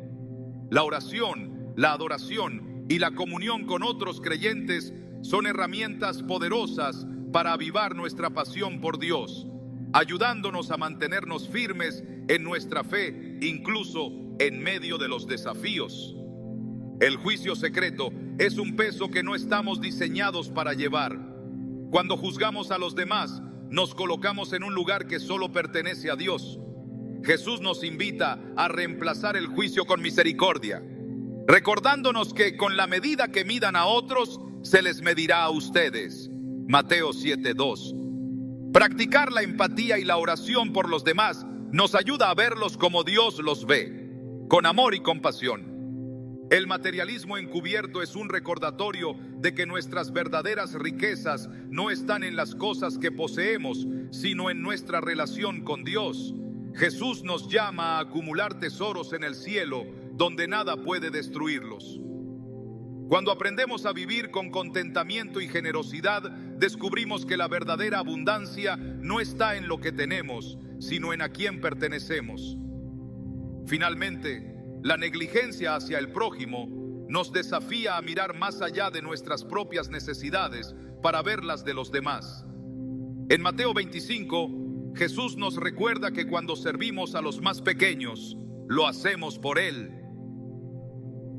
La oración, la adoración y la comunión con otros creyentes son herramientas poderosas para avivar nuestra pasión por Dios, ayudándonos a mantenernos firmes en nuestra fe, incluso en medio de los desafíos. El juicio secreto es un peso que no estamos diseñados para llevar. Cuando juzgamos a los demás, nos colocamos en un lugar que solo pertenece a Dios. Jesús nos invita a reemplazar el juicio con misericordia, recordándonos que con la medida que midan a otros, se les medirá a ustedes. Mateo 7:2. Practicar la empatía y la oración por los demás nos ayuda a verlos como Dios los ve, con amor y compasión. El materialismo encubierto es un recordatorio de que nuestras verdaderas riquezas no están en las cosas que poseemos, sino en nuestra relación con Dios. Jesús nos llama a acumular tesoros en el cielo, donde nada puede destruirlos. Cuando aprendemos a vivir con contentamiento y generosidad, descubrimos que la verdadera abundancia no está en lo que tenemos, sino en a quién pertenecemos. Finalmente, la negligencia hacia el prójimo nos desafía a mirar más allá de nuestras propias necesidades para ver las de los demás. En Mateo 25, Jesús nos recuerda que cuando servimos a los más pequeños, lo hacemos por Él.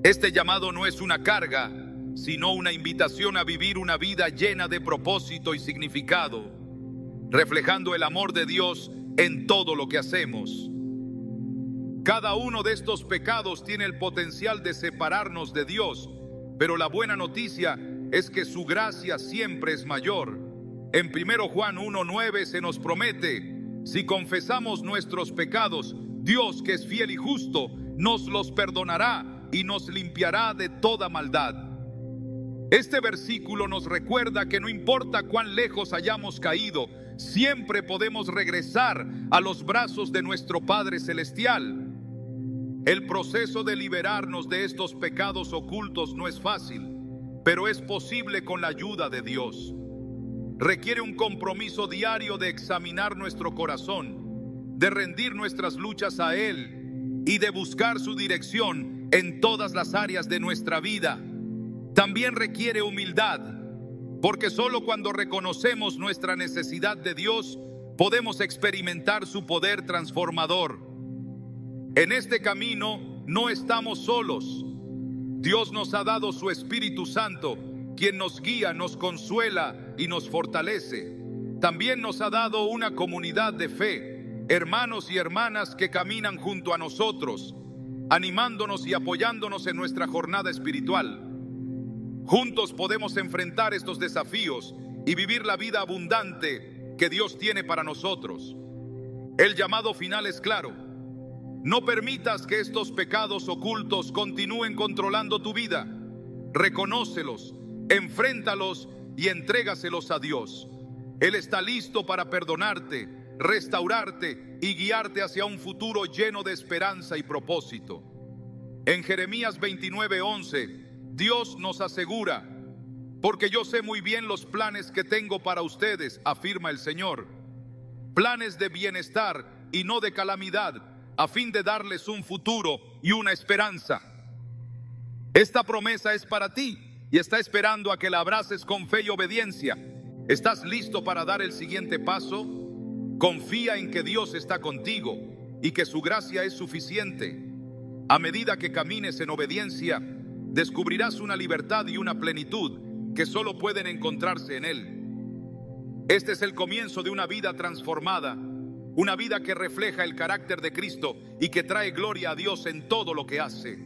Este llamado no es una carga, sino una invitación a vivir una vida llena de propósito y significado, reflejando el amor de Dios en todo lo que hacemos. Cada uno de estos pecados tiene el potencial de separarnos de Dios, pero la buena noticia es que su gracia siempre es mayor. En 1 Juan 1:9 se nos promete: si confesamos nuestros pecados, Dios, que es fiel y justo, nos los perdonará y nos limpiará de toda maldad. Este versículo nos recuerda que no importa cuán lejos hayamos caído, siempre podemos regresar a los brazos de nuestro Padre Celestial. El proceso de liberarnos de estos pecados ocultos no es fácil, pero es posible con la ayuda de Dios. Requiere un compromiso diario de examinar nuestro corazón, de rendir nuestras luchas a Él y de buscar su dirección en todas las áreas de nuestra vida. También requiere humildad, porque solo cuando reconocemos nuestra necesidad de Dios, podemos experimentar su poder transformador. En este camino no estamos solos. Dios nos ha dado su Espíritu Santo, quien nos guía, nos consuela y nos fortalece. También nos ha dado una comunidad de fe, hermanos y hermanas que caminan junto a nosotros, animándonos y apoyándonos en nuestra jornada espiritual. Juntos podemos enfrentar estos desafíos y vivir la vida abundante que Dios tiene para nosotros. El llamado final es claro: no permitas que estos pecados ocultos continúen controlando tu vida. Reconócelos, enfréntalos y entrégaselos a Dios. Él está listo para perdonarte, restaurarte y guiarte hacia un futuro lleno de esperanza y propósito. En Jeremías 29:11, Dios nos asegura: porque yo sé muy bien los planes que tengo para ustedes, afirma el Señor, planes de bienestar y no de calamidad, a fin de darles un futuro y una esperanza. Esta promesa es para ti y está esperando a que la abraces con fe y obediencia. ¿Estás listo para dar el siguiente paso? Confía en que Dios está contigo y que su gracia es suficiente. A medida que camines en obediencia, descubrirás una libertad y una plenitud que solo pueden encontrarse en Él. Este es el comienzo de una vida transformada, una vida que refleja el carácter de Cristo y que trae gloria a Dios en todo lo que hace.